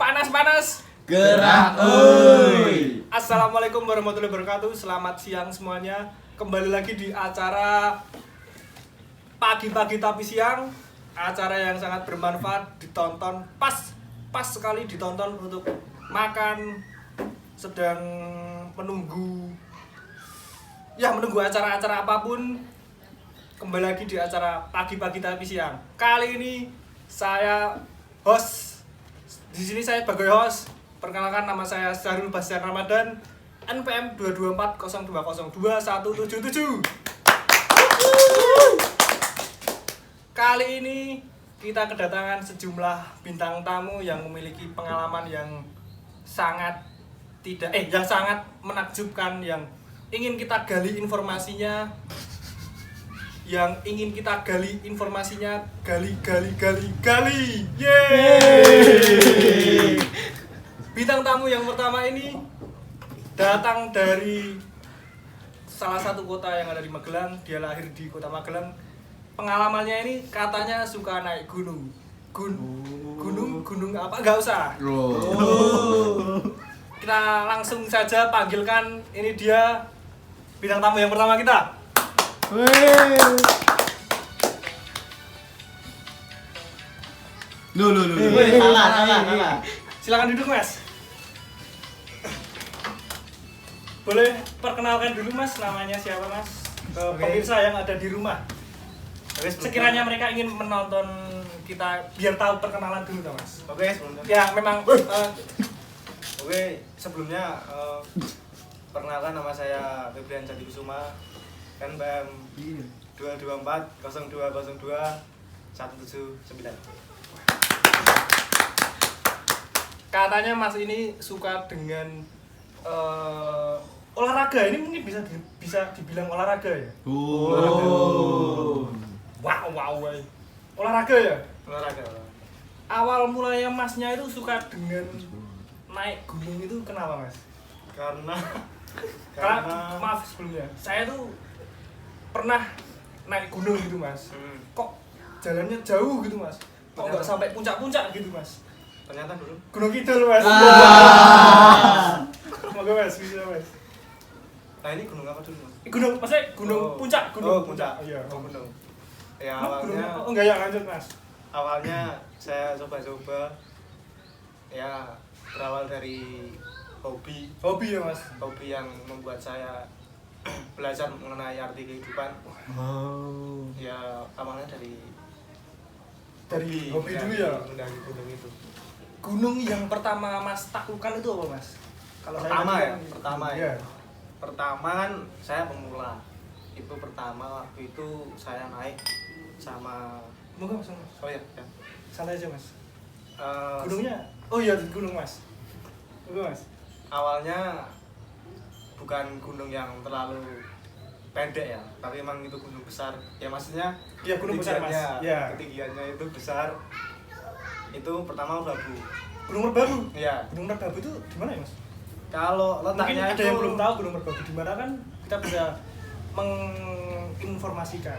Panas-panas. Gerak oi. Assalamualaikum warahmatullahi wabarakatuh. Selamat siang semuanya. Kembali lagi di acara pagi-pagi tapi siang. Acara yang sangat bermanfaat, ditonton pas sekali ditonton untuk makan, sedang menunggu acara-acara apapun. Kembali lagi di acara pagi-pagi tapi siang. Kali ini saya host. Di sini saya sebagai host. Perkenalkan, nama saya Syahrul Bastian Ramadan, NPM 22402022177. Kali ini kita kedatangan sejumlah bintang tamu yang memiliki pengalaman yang sangat menakjubkan, yang ingin kita gali informasinya. Gali. Yeay! Bintang tamu yang pertama ini datang dari salah satu kota yang ada di Magelang. Dia lahir di kota Magelang. Pengalamannya ini katanya suka naik gunung. Gunung apa? Enggak usah. Kita langsung saja panggilkan, ini dia bintang tamu yang pertama kita. Salah. Silakan duduk, Mas. Boleh perkenalkan dulu, Mas, namanya siapa, Mas? Pemirsa yang ada di rumah. Sekiranya mereka ingin menonton kita, biar tahu perkenalan dulu, Mas. Oke, sebelumnya. Ya, memang Sebelumnya perkenalkan, nama saya Febrian Jati Kusuma, NPM 2240202 179. Katanya Mas ini suka dengan olahraga. Ini mungkin bisa dibilang olahraga ya? Wow. Olahraga ya? Olahraga. Awal mulanya Masnya itu suka dengan naik gunung itu kenapa, Mas? Karena Maaf sebelumnya, saya tuh pernah naik gunung gitu, Mas. Kok jalannya jauh gitu, Mas? Kok nggak sampai puncak-puncak gitu, Mas? ternyata dulu Gunung Kidul, Mas. Moga, Mas, bisa, Mas. nah ini gunung apa dulu, Mas? Maksudnya gunung puncak, gunung. Puncak. Iya. Gunung. Ya Gunung awalnya apa? Oh, enggak ya, lanjut, Mas. awalnya saya coba-coba, ya berawal dari hobi Hobi ya, Mas. hobi yang membuat saya belajar mengenai arti kehidupan. Ya awalnya dari Hobi dulu ya. Mendaki gunung itu. Gunung yang pertama Mas taklukkan itu apa, Mas? Kalau Pertama kan saya pemula. Itu pertama waktu itu saya naik sama Moga, Mas. oh ya. Santai aja, Mas. Eh, Gunungnya? Oh iya, gunung, Mas. Moga, Mas. Awalnya bukan gunung yang terlalu pendek ya, tapi emang itu gunung besar. Ya maksudnya Iya, gunung besar, Mas. Iya. Ketinggiannya itu besar. Itu pertama Merbabu. Gunung Merbabu. Iya. Gunung Merbabu itu di mana ya, Mas? Kalau Mungkin letaknya ada itu yang belum tahu Gunung Merbabu di mana, kan kita bisa menginformasikan.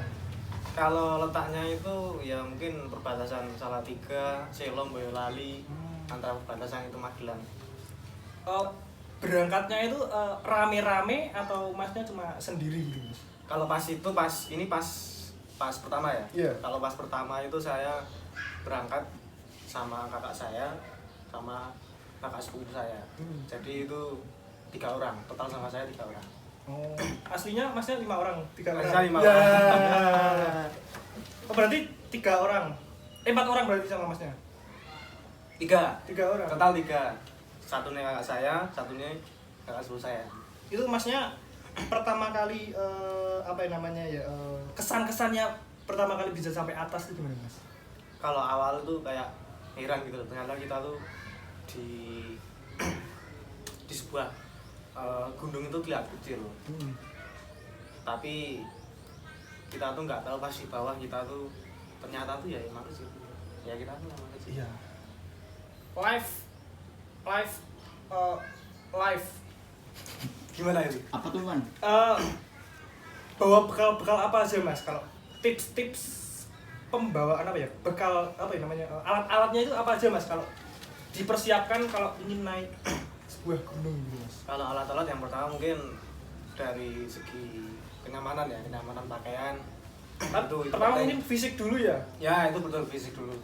Kalau letaknya itu ya mungkin perbatasan Salatiga, Selom, Boyolali, antara perbatasan itu Magelang. Berangkatnya itu rame-rame atau Masnya cuma sendiri gitu, Mas? Kalau pas pertama ya. Iya. Kalau pas pertama itu saya berangkat sama kakak saya sama kakak sepupu saya. Jadi itu 3 orang, total sama saya 3 orang. Oh, aslinya Masnya 5 orang, 3 orang. Aslinya 5 Ya. orang. Oh, berarti 3 orang. 4 orang berarti sama Masnya. 3 orang. total 3. Satunya kakak saya, satunya kakak sepupu saya. Itu Masnya pertama kali kesan-kesannya pertama kali bisa sampai atas itu gimana, Mas? Kalau awal tuh kayak heran gitu, ternyata kita tuh di di sebuah gunung itu kelihatan kecil. Tapi kita tuh nggak tahu pas di bawah kita tuh ternyata tuh ya emang kecil. Ya kita tuh emang kecil. Iya. Live. Gimana itu? Apa tuh, Man? Bawa bekal apa aja, Mas? Kalau tips pembawaan apa ya? Bekal apa ya namanya? Alat-alatnya itu apa aja, Mas? Kalau dipersiapkan kalau ingin naik sebuah gunung gitu mas? Kalau alat-alat yang pertama mungkin dari segi kenyamanan ya, kenyamanan pakaian. Itu Pertama penting. mungkin fisik dulu ya. Ya itu betul, fisik dulu.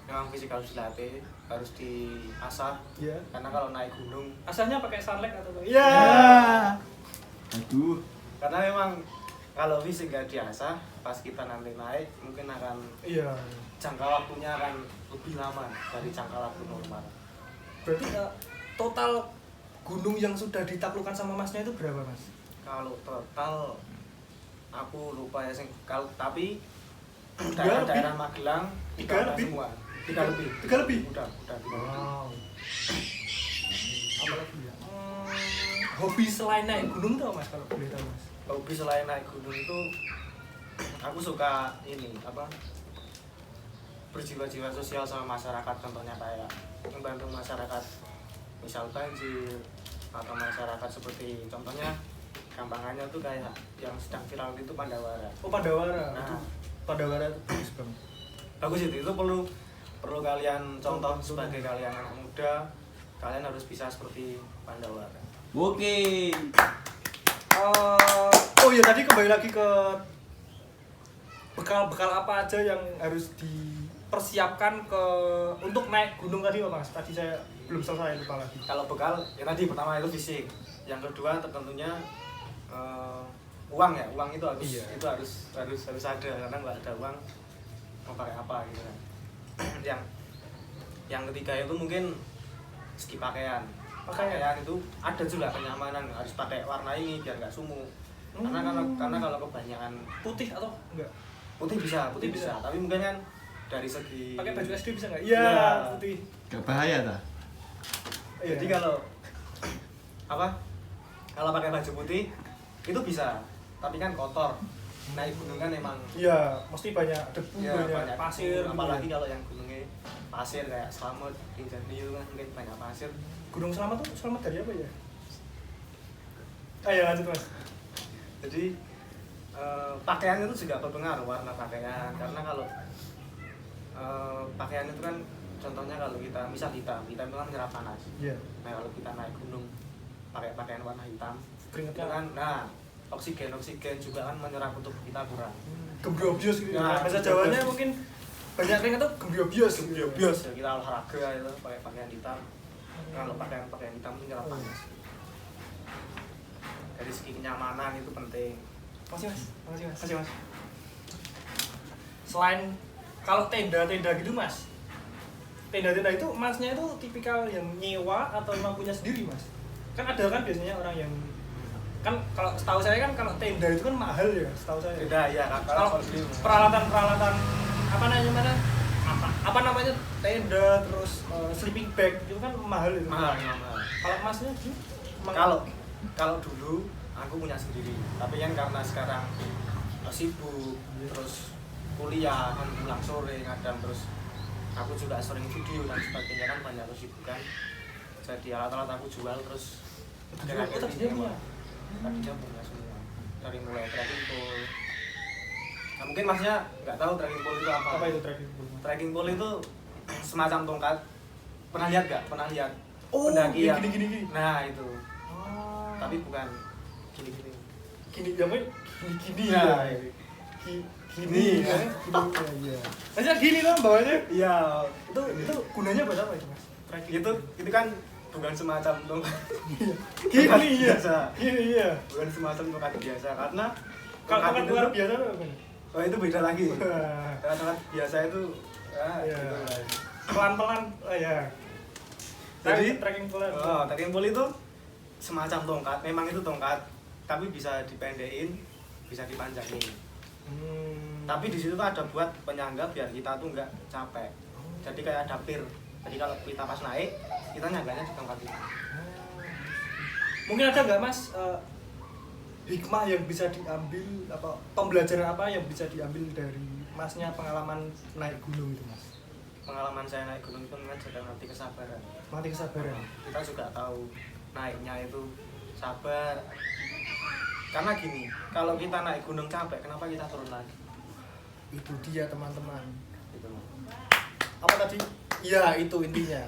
Memang fisik harus dilatih, harus diasah. Iya. Karena kalau naik gunung, Asalnya pakai sunlight atau apa? Ya. Iya. Aduh. karena memang kalau fisik gak diasah, pas kita nanti naik mungkin akan Iya. jangka waktunya akan lebih lama dari jangka waktu normal. Berarti total gunung yang sudah ditaklukkan sama masnya itu berapa mas? Kalau total aku lupa ya kalau tapi Tiga daerah-daerah lebih? Magelang Tiga udah lebih? semua. Tiga lebih. Tiga lebih? Udah tiga lebih. Apa lagi ya? Hobi selain naik gunung tuh mas kalau boleh tahu mas? Hobi selain naik gunung itu aku suka ini apa? Berjiwa-jiwa sosial sama masyarakat, contohnya kayak membantu masyarakat misal banjir atau masyarakat seperti contohnya gampangannya tuh kayak yang sedang viral itu Pandawara. Oh Pandawara. Nah. Itu Pandawara itu bagus banget. Bagus itu perlu kalian contoh sebagai kalian anak muda, kalian harus bisa seperti Pandawara. Oke. Oh iya tadi kembali lagi ke bekal apa aja yang harus dipersiapkan untuk naik gunung tadi mas? Tadi saya belum selesai lupa lagi. Kalau bekal ya tadi pertama itu fisik, yang kedua tentunya uang ya, uang itu harus Iya. itu harus ada, karena nggak ada uang mau pakai apa gitu kan. yang ketiga itu mungkin segi pakaian itu ada juga kenyamanan, harus pakai warna ini biar nggak sumuk. Karena kalau kebanyakan Putih atau enggak? putih bisa Putih bisa. tapi mungkin kan dari segi Pakai baju SD bisa nggak? Iya Iya. putih. Gak bahaya dah. Iya. Jadi kalau pakai baju putih itu bisa, tapi kan kotor. Naik gunung kan emang Iya, mesti banyak debu, ya, banyak pasir. apalagi kalau yang gunungnya pasir kayak Slamet, Rinjani itu kan mungkin banyak pasir. Gunung Selamat tuh selamat dari apa ya? Ayo lanjut mas. Jadi pakaian itu juga berpengaruh, warna pakaian, karena kalau pakaian itu kan contohnya kalau kita misal hitam itu kan menyerap panas. Iya. Nah kalau kita naik gunung pakai pakaian warna hitam itu Keringetnya kan, nah oksigen juga kan menyerap untuk kita kurang. gembriobios gitu. Nah, Bahasa gembriobios. Jawanya mungkin banyak keringet tuh gembriobios. Bios ya, kita olahraga itu pakai pakaian hitam. Kalau pakaian hitam itu menyerap panas. Dari segi kenyamanan itu penting. Makasih mas. Selain kalau tenda gitu mas, tenda itu masnya itu tipikal yang nyewa atau memang punya sendiri mas? Kan ada kan biasanya orang yang kan kalau setahu saya kan kalau tenda itu kan mahal ya setahu saya. Beda ya, Kalau peralatan apa namanya tenda terus sleeping bag itu kan mahal itu. mahal. Kalau masnya sih Kalau dulu aku punya sendiri, tapi kan karena sekarang sibuk, terus kuliah kan pulang sore kadang, terus aku juga sering video dan sebagainya kan banyak kesibukan. Jadi alat-alat aku jual terus akhir-akhir ini punya. tadinya punya semua, dari mulai trekking pole. Nah, mungkin masnya nggak tahu trekking pole itu apa. Apa itu trekking pole? Trekking pole itu semacam tongkat. Pernah lihat nggak? Pernah lihat? Oh, Pendaki yang gini. Nah itu, Oh. tapi bukan gini-gini. Gini ya men gini Ya, ya. Gini Gini, ya. ya. Iya. Aja gini loh bawahnya. Iya, Itu gunanya buat apa itu mas? Trekking. itu kan bukan semacam tongkat. Gini iya. Biasa. Gini iya. Bukan semacam tongkat biasa, karena Kalau tongkat tempat luar biasa apa men? oh itu beda lagi. Wah. Kalau tongkat biasa itu Iya. gitu lah. Pelan-pelan ya. Jadi trekking pole. trekking pole itu semacam tongkat, memang itu tongkat, tapi bisa dipendekin, bisa dipanjangin. Tapi di situ tuh ada buat penyangga biar kita tuh nggak capek. Jadi kayak ada pir. Jadi kalau kita pas naik, kita nyangganya di tongkat itu. Mungkin ada nggak mas hikmah yang bisa diambil apa pembelajaran apa yang bisa diambil dari masnya pengalaman naik gunung itu mas? Pengalaman saya naik gunung itu mengajarkan arti kesabaran. Mati kesabaran. Kita juga tahu naiknya itu sabar. Karena gini, kalau kita naik gunung capek, kenapa kita turun lagi? Itu dia teman-teman. Gitu loh. Apa tadi? Iya itu intinya.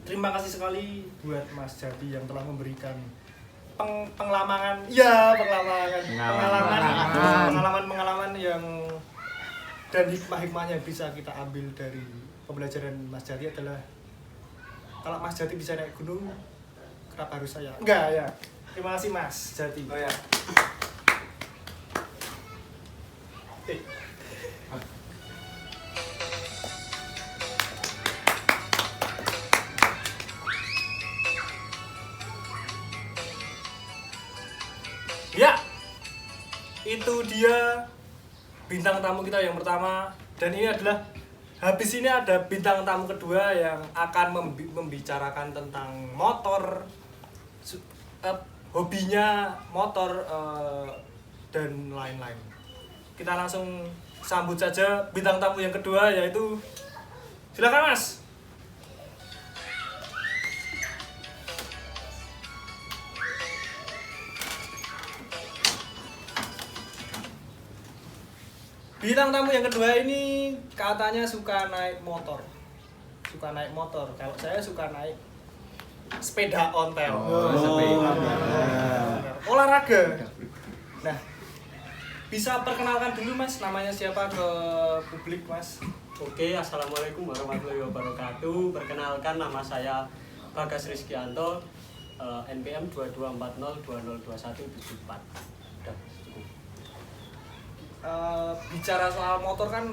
terima kasih sekali buat Mas Jati yang telah memberikan pengalaman yang dan hikmah-hikmah yang bisa kita ambil dari pembelajaran Mas Jati adalah kalau Mas Jati bisa naik gunung, kenapa harus saya? Enggak ya. Terima kasih Mas Jati. Oh ya. Ya, itu dia bintang tamu kita yang pertama, dan ini adalah habis ini ada bintang tamu kedua yang akan membicarakan tentang motor, hobinya motor dan lain-lain. Kita langsung sambut saja bintang tamu yang kedua, yaitu silakan Mas. Bintang tamu yang kedua ini katanya suka naik motor. Kalau saya suka naik sepeda ontel. Sepeda. Olahraga. Nah, bisa perkenalkan dulu Mas, namanya siapa ke publik Mas? Oke, assalamualaikum warahmatullahi wabarakatuh. Perkenalkan, nama saya Bagas Rizkyanto, NPM 2240202174. Udah cukup. Bicara soal motor kan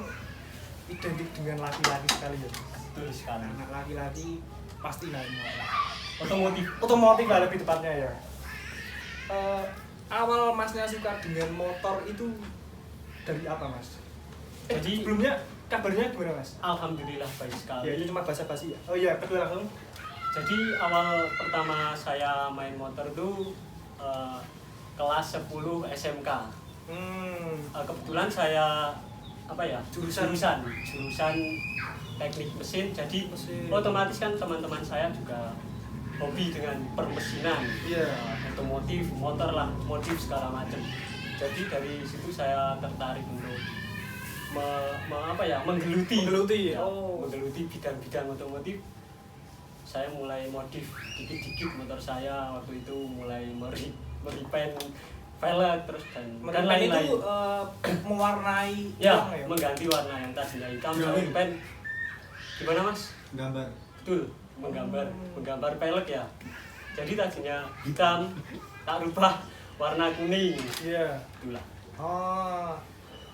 identik dengan laki-laki sekali ya. Betul sekali. Anak laki-laki pasti naik motor. Otomotif lah lebih tepatnya ya. Awal Masnya suka dengan motor itu dari apa Mas? Jadi sebelumnya kabarnya gimana Mas? alhamdulillah baik sekali. Ya itu cuma basa-basi ya. Oh iya, kedua langsung. Jadi awal pertama saya main motor itu kelas 10 SMK. Kebetulan saya jurusan teknik mesin, jadi otomatis kan teman-teman saya juga hobi dengan permesinan, otomotif, motor lah, modif segala macam. Jadi dari situ saya tertarik untuk menggeluti bidang-bidang otomotif. Saya mulai modif dikit-dikit motor saya, waktu itu mulai merepaint velg terus dan lain-lain. Itu mewarnai ya, mengganti warna yang tadinya hitam saya pen. Gimana Mas? Gambar. Betul, menggambar velg ya. Jadi tadinya hitam, tak rubah warna kuning. Iya. Itulah. Oh.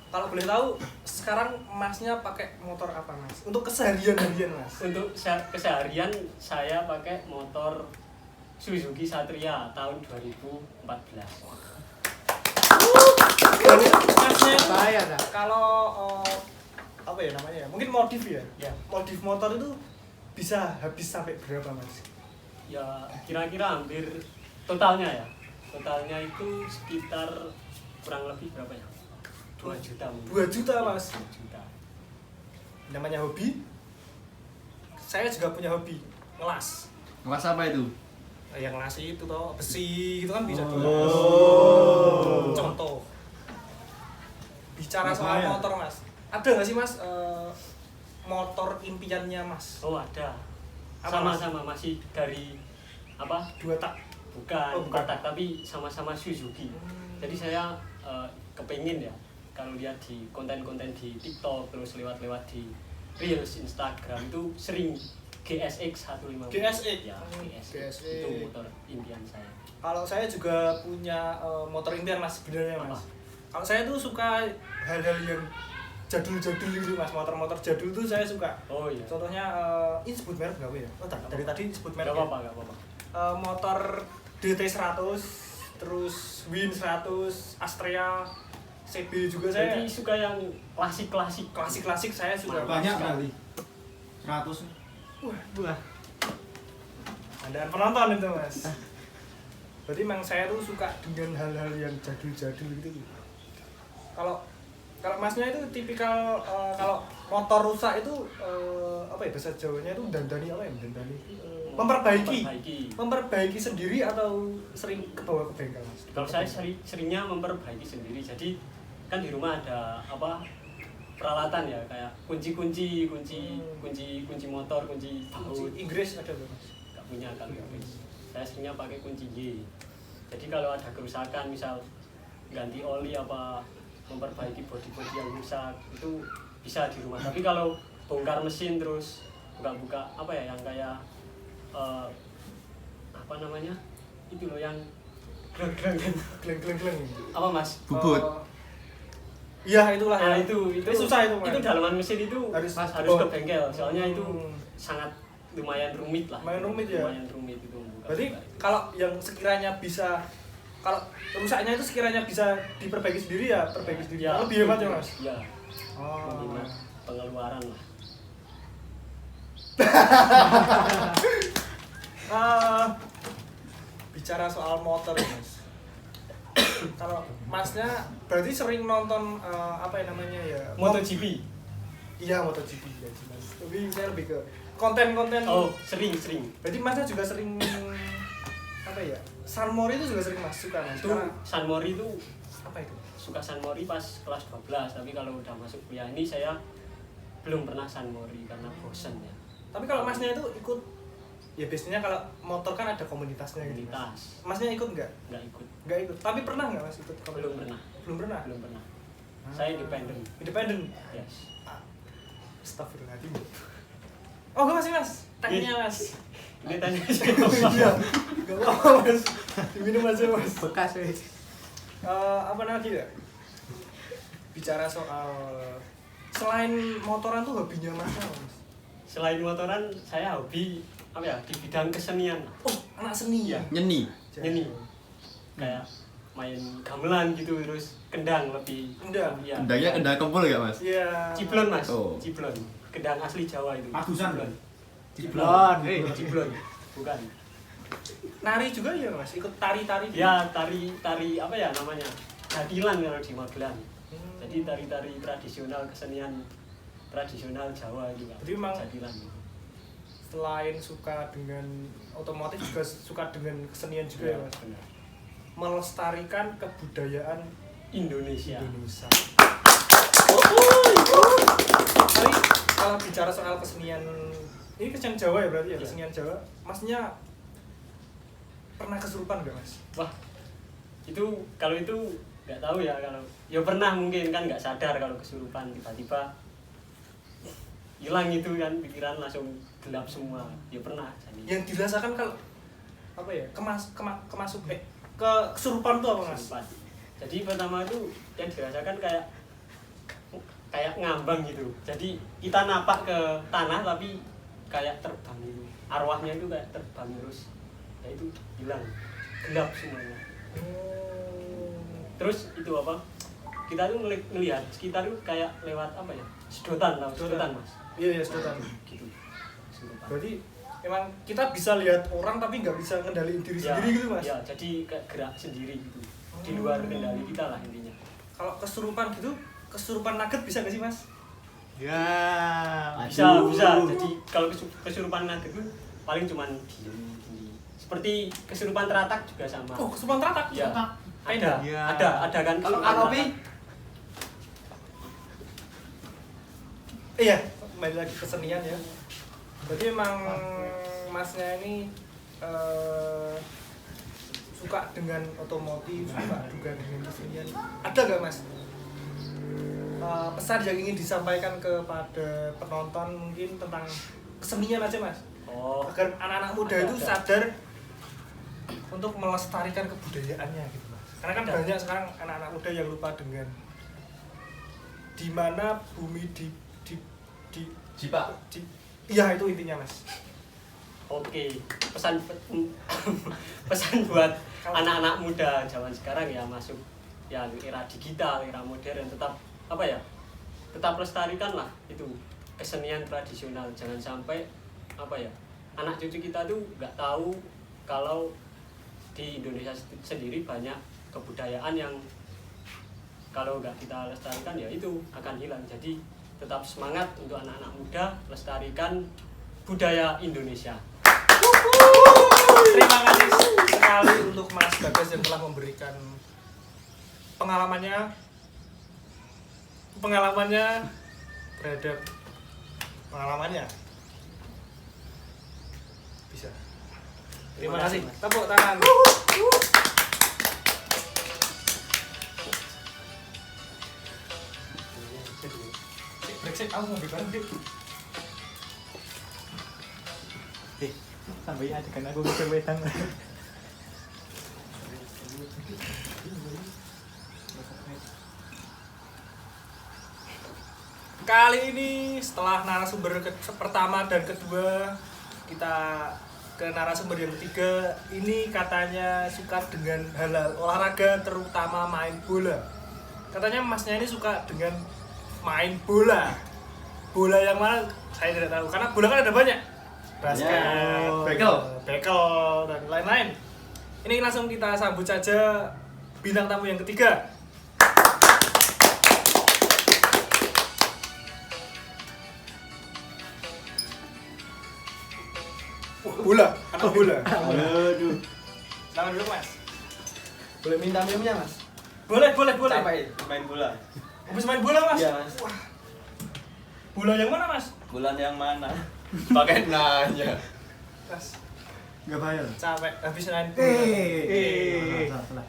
Kalau boleh tahu, sekarang Masnya pakai motor apa Mas? Untuk keseharian-harian Mas? Untuk keseharian saya pakai motor Suzuki Satria tahun 2014. Masnya itu kalau apa ya namanya? Mungkin modif ya? Ya. Modif motor itu bisa habis sampai berapa Mas? Ya kira-kira hampir totalnya ya. Totalnya itu sekitar kurang lebih berapa ya? 2 juta mungkin. 2 juta Mas? 2 juta. Namanya hobi. Saya juga punya hobi, ngelas. Ngelas apa itu? Yang ngelas itu toh, besi itu kan bisa contoh. Bicara soal motor Mas, ada nggak sih Mas motor impiannya Mas? Oh ada. Apa, Mas? Sama-sama masih dari apa? 2 tak? Bukan, bukan. tak, tapi sama-sama Suzuki. Jadi saya kepengin ya, kalau lihat di konten-konten di TikTok, terus lewat-lewat di Reels Instagram itu sering GSX 150. GSX? Ya, GSX. GSX. Itu motor impian saya. Kalau saya juga punya motor impian Mas sebenarnya Mas. Apa? Kalau saya tuh suka hal-hal yang jadul-jadul gitu Mas, motor-motor jadul tuh saya suka. Oh iya. Contohnya ini sebut merek nggak ya? Oh dari tadi sebut merek. Gak apa-apa, gak apa-apa. Motor DT100, terus Win 100, Astrea, CB juga saya. Jadi suka yang klasik-klasik. Klasik-klasik saya suka. Banyak kali. 100. Wah. Anda penonton itu Mas. Berarti memang saya tuh suka dengan hal-hal yang jadul-jadul gitu. Kalau Masnya itu tipikal kalau motor rusak itu apa ya bahasa Jawanya itu dandani apa ya? Dandani memperbaiki sendiri atau sering kebawa ke bengkel Mas? Kalau saya seringnya memperbaiki sendiri. Jadi kan di rumah ada apa peralatan ya kayak kunci motor, kunci baut. Kunci Inggris ada nggak mas? Nggak punya kalau Inggris. Saya seringnya pakai kunci Y. Jadi kalau ada kerusakan misal ganti oli apa memperbaiki bodi-bodi yang rusak itu bisa di rumah. Tapi kalau bongkar mesin terus buka-buka apa ya yang kayak apa namanya itu loh yang Gleng. apa mas? Bubut. Iya itulah. Nah ya. itu susah itu. itu dalaman mesin itu Harus harus ke bengkel soalnya itu Hmm. sangat lumayan rumit lah. Lumayan rumit ya? Lumayan rumit itu membuka. Berarti kalau yang sekiranya bisa, kalau rusaknya itu sekiranya bisa diperbaiki sendiri ya perbaiki sendiri. Ya, Lebih hemat ya mas. Iya. Oh. Menghemat pengeluaran lah. Bicara soal motor ya, mas. Kalau masnya berarti sering nonton apa ya namanya ya? MotoGP. Iya MotoGP ya mas. Tapi saya lebih ke konten-konten. Oh, sering. Berarti masnya juga sering apa ya? San Mori itu juga sering mas suka mas. Itu San Mori itu Apa itu? suka San Mori pas kelas 12, tapi kalau udah masuk kuliah ini saya belum pernah San Mori karena bosan ya. Tapi kalau masnya itu ikut, ya biasanya kalau motor kan ada komunitasnya gitu. Mas. Komunitas Masnya ikut nggak? nggak ikut, Nggak ikut. Tapi pernah nggak mas ikut komunitas? belum pernah, Belum pernah. belum pernah. Saya independen. Independen. Yes. Astagfirullahaladzim. Oh nggak masih mas? Tanya mas. Ini tanya Iya. Nggak apa mas. Diminum aja mas. Bekas weh. Apa lagi ya? Bicara soal selain motoran tuh hobinya mas apa, mas? Selain motoran, saya hobi apa ya di bidang kesenian. Oh anak seni ya. Nyeni. Nyeni. Kayak main gamelan gitu terus kendang lebih. Kendang? Iya. Kendangnya kendang kempul gak mas? Iya. Ciblon mas, Oh. ciblon. Kendang asli Jawa itu. Magusan. Ciblon. Ciblon. Bukan. Nari juga ya mas? Ikut tari-tari? Ya tari apa ya namanya? Jadilan kalau di Magelang. Hmm. Jadi tari-tari tradisional kesenian tradisional Jawa juga. Jadi memang jadilan. selain suka dengan otomotif juga suka dengan kesenian juga ya mas? Benar. Melestarikan kebudayaan Indonesia. Indonesia. Tapi kalau bicara soal kesenian, ini kesenian Jawa ya berarti ya? Iya. Kesenian Jawa, masnya pernah kesurupan nggak mas? Wah, itu kalau itu nggak tahu ya kalau ya pernah mungkin kan nggak sadar kalau kesurupan tiba-tiba hilang itu kan pikiran langsung gelap semua ya pernah jadi Yang dirasakan kalau apa ya kesurupan tuh apa mas? kesurupan. Jadi pertama itu yang dirasakan kayak ngambang gitu. Jadi kita napak ke tanah tapi kayak terbang gitu. Arwahnya itu kayak terbang terus. Ya itu hilang, gelap semuanya. Terus itu apa? Kita tuh ngelihat sekitar tuh kayak lewat apa ya? Sedotan tau, sedotan mas. Iya sedotan. Gitu. Kesurupan. Berarti emang kita bisa lihat orang tapi nggak bisa ngendaliin diri Ya, sendiri gitu mas? ya, jadi kayak gerak sendiri gitu. Di luar kendali kita lah intinya. Kalau kesurupan gitu, kesurupan nugget bisa nggak sih mas? Ya. Bisa. Jadi kalau kesurupan nugget itu paling cuman diem. Seperti kesurupan teratak juga sama. Oh kesurupan teratak? Ya. Ada. Ya. Ada kan Kalau kesurupan kanopi? teratak. Iya, kembali lagi ke kesenian ya. Berarti emang masnya ini suka dengan otomotif, suka juga dengan kesenian. Ada nggak mas pesan yang ingin disampaikan kepada penonton mungkin tentang kesenian aja mas? Oh, Agar anak-anak muda Ada, itu ada. sadar untuk melestarikan kebudayaannya gitu mas. Karena kan Ada. banyak sekarang anak-anak muda yang lupa dengan di mana bumi Jipak. iya itu intinya mas. oke. Pesan buat anak-anak muda zaman sekarang ya masuk ya era digital, era modern tetap apa ya? Tetap lestarikan lah itu kesenian tradisional. Jangan sampai apa ya? Anak cucu kita tuh nggak tahu kalau di Indonesia sendiri banyak kebudayaan yang kalau nggak kita lestarikan ya itu akan hilang. Jadi tetap semangat untuk anak-anak muda lestarikan budaya Indonesia. Terima kasih sekali untuk Mas Bagas yang telah memberikan pengalamannya terhadap pengalamannya. Bisa. Terima kasih. Tepuk tangan. Break, aku mau bicara deh. Sampai aja kan aku bisa wedang. Kali ini setelah narasumber pertama dan kedua, kita ke narasumber yang ketiga. Ini katanya suka dengan hal olahraga, terutama main bola. Katanya masnya ini suka dengan main bola. Bola yang mana saya tidak tahu, karena bola kan ada banyak. Basket, bekel, dan lain-lain. Ini langsung kita sambut saja bintang tamu yang ketiga. Bola, anak bola. Aduh. Tangan dulu mas. Boleh minta minumnya mas? Boleh. Capek main bola. Habis main bola mas? Iya mas. Wah. Bola yang mana mas? Bulan yang mana? Pakai nanya. Mas, Enggak bayar. capek habis main bola. Salah.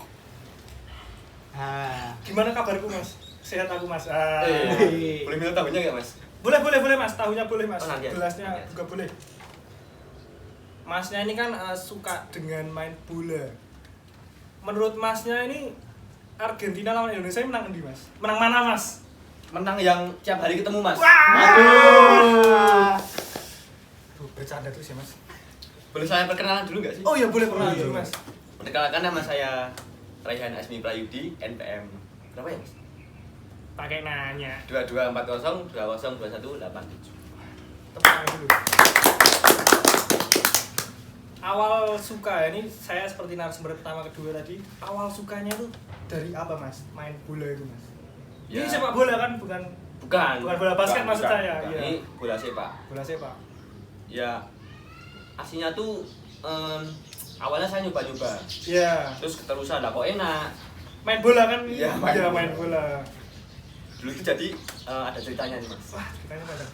Gimana kabarku mas? Sehat aku mas. Boleh minta tahunya nggak mas? Boleh mas. Tahunya boleh mas. Oh, nanti ya. Gelasnya Nanti ya. juga boleh. Masnya ini kan suka dengan main bola. Menurut masnya ini Argentina lawan Indonesia menang di mas? Menang mana mas? Menang yang tiap hari ketemu mas. Aduh. Tuh, bercanda terus ya mas. Boleh saya perkenalan dulu nggak sih? Oh iya boleh dulu mas. Perkenalkan nama saya Raihan Asmi Prayudi, NPM berapa ya mas? Pakai nanya. 2240 202187. Tepuk tangan dulu. Awal suka ya, ini saya seperti narasumber pertama kedua tadi. Awal sukanya tuh dari apa mas? Main bola itu mas? Ini sepak bola kan, bukan bola basket maksud saya. Bukan. Iya. Ini bola sepak. Bola sepak. Ya aslinya tuh awalnya saya nyoba-nyoba. Iya. Terus keterusan lah kok enak. Main bola kan? Iya, main bola. Dulu itu jadi ada ceritanya nih mas. Wah, ceritanya apa?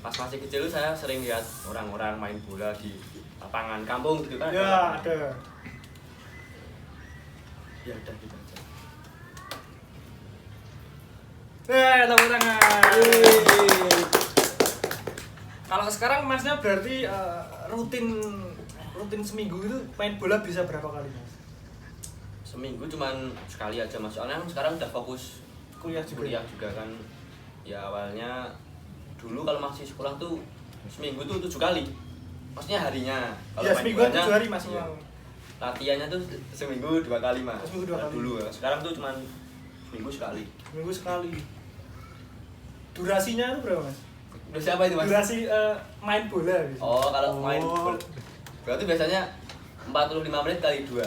Pas masih kecil saya sering lihat orang-orang main bola di lapangan kampung gitu kan. Ya, ada. Ya udah gitu aja. Tepuk tangan. Kalau sekarang masnya berarti rutin seminggu itu main bola bisa berapa kali mas? Seminggu cuman sekali aja mas. Soalnya sekarang udah fokus Kuliah juga. kan. Ya awalnya dulu kalau masih sekolah tuh seminggu tuh 7 kali. Maksudnya harinya. Kalau Ya main seminggu bolanya, 7 hari mas. iya. Latihannya tuh seminggu 2 kali mas. Seminggu 2 kali. Dulu sekarang tuh cuman seminggu sekali. Seminggu sekali. Durasinya itu berapa mas? Udah siapa itu mas? Durasi main bola gitu. Oh kalau main bola berarti biasanya 45 menit kali 2.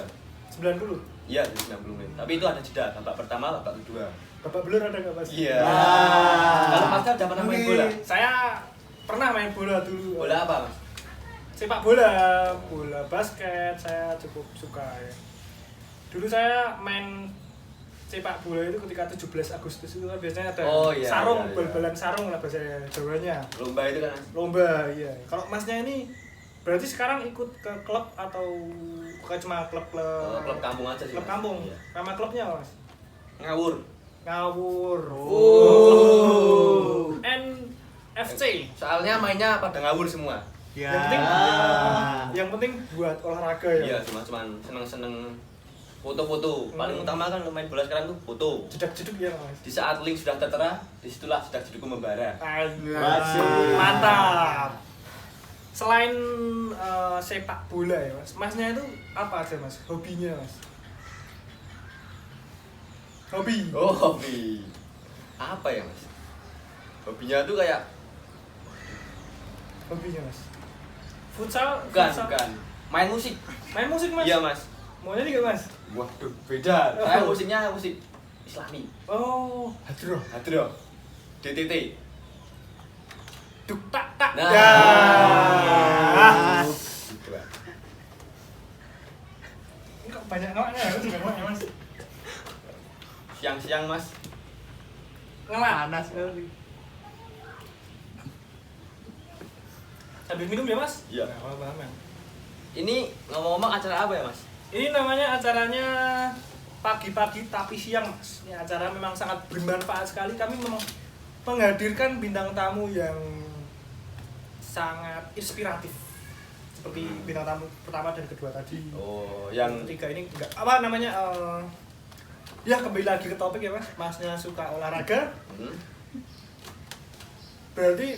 90. Iya 90 menit. Tapi itu ada jeda. Babak pertama, babak kedua. Babak belur ada nggak mas? Iya. Kalau mas udah pernah main bola? Saya pernah main bola dulu. Bola apa mas? Sepak bola, bola basket saya cukup suka ya. Dulu saya main sepak bola itu ketika 17 Agustus itu kan biasanya ada sarung, bal-balan sarung lah bahasa Jawanya. Lomba itu kan mas? Lomba, iya. Kalau masnya ini berarti sekarang ikut ke klub atau bukan cuma klub-klub? Klub kampung aja sih Klub mas. kampung. Iya. Nama klubnya apa mas? Ngawur. Ngawur. Oh. NFC. Soalnya mainnya pada ngawur semua. Ya. Yang penting buat olahraga ya. Iya, cuman seneng-seneng foto-foto. Paling utama kan main bola sekarang tuh foto. Jeduk-jeduk ya mas. Di saat link sudah tertera, disitulah sudah jedukku membara. Mantap. Selain sepak bola ya mas, masnya itu apa aja mas? Hobinya mas? Hobi. Oh, hobi. Apa ya mas? Hobinya tuh kayak Hobinya mas. Futsal? bukan. Main musik. Main musik mas? Iya mas. Mau nyanyi gak mas? Waduh, beda. Saya musiknya musik Islami. Oh, hadroh. Hadroh. DTT. Duk tak tak. Nah. Ya. Gitu, Pak. Ini kok banyak ngelaknya ya? Juga ngelak ya mas? Siang-siang mas. Ngelak. Panas kali. Sambil minum ya Mas? Iya. Nah, paham ya. Ini ngomong-ngomong acara apa ya Mas? Ini namanya acaranya pagi-pagi tapi siang Mas. Ini acara memang sangat bermanfaat sekali. Kami memang menghadirkan bintang tamu yang sangat inspiratif. Seperti bintang tamu pertama dan kedua tadi. Oh, yang Ketiga ini enggak apa namanya ya kembali lagi ke topik ya Mas. Masnya suka olahraga. Berarti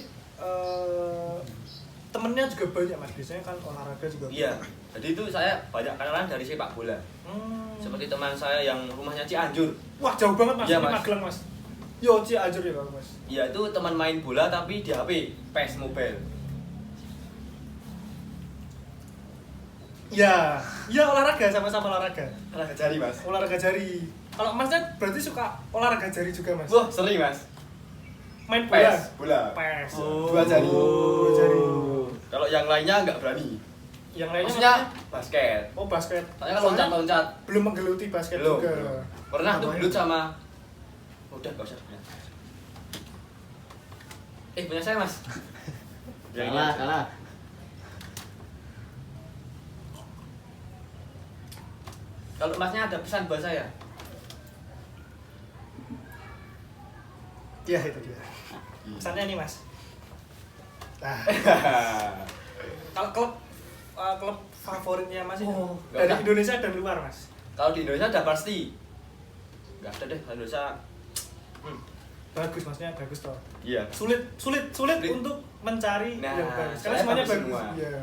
temennya juga banyak Mas. Biasanya kan olahraga juga. iya. Jadi itu saya banyak kenalan dari sepak bola. Seperti teman saya yang rumahnya Cianjur. Wah, jauh banget Mas. Iya, Ini Mas. Magelang Mas. Yo, Cianjur ya Mas. Iya, itu teman main bola tapi di HP, PES Mobile. Ya, ya olahraga sama-sama olahraga. Olahraga jari, Mas. Olahraga jari. Kalau Masnya berarti suka olahraga jari juga Mas? Wah, sering, Mas. Main bola. PES, bola. PES. Dua jari. Dua jari. Kalau yang lainnya nggak berani. Yang lainnya Maksudnya basket. Oh, basket. Soalnya kalau loncat-loncat belum menggeluti basket belum. juga. belum. Pernah tuh gelut sama udah gak usah. Punya saya, Mas. Yang ini aja. Kalah. Kalau Masnya ada pesan buat saya? Iya, itu dia. Pesannya nih Mas. Nah, kalau klub favoritnya Mas itu nggak dari ada. Indonesia dan luar Mas. Kalau di Indonesia ada pasti. Nggak ada deh, Indonesia. Bagus Masnya, bagus toh. Iya. Sulit Sulit. untuk mencari Nah, yang bagus. Karena saya semuanya bagus bagus. semua. Iya.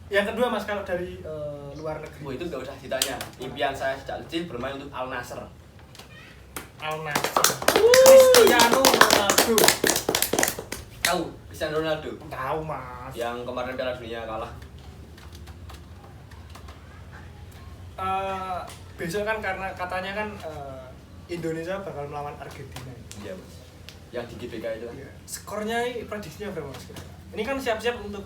Yang kedua Mas, kalau dari luar negeri. Oh, itu nggak usah ditanya. Impian saya sejak kecil bermain untuk Al Nassr. Al Nassr. Cristiano Ronaldo. Tahu Cristiano Ronaldo? Tahu Mas. Yang kemarin Piala Dunia kalah. Besok kan karena katanya kan Indonesia bakal melawan Argentina. Iya, Mas. Yang di GBK itu kan. Iya. Skornya prediksinya berapa Mas? Ini kan siap-siap untuk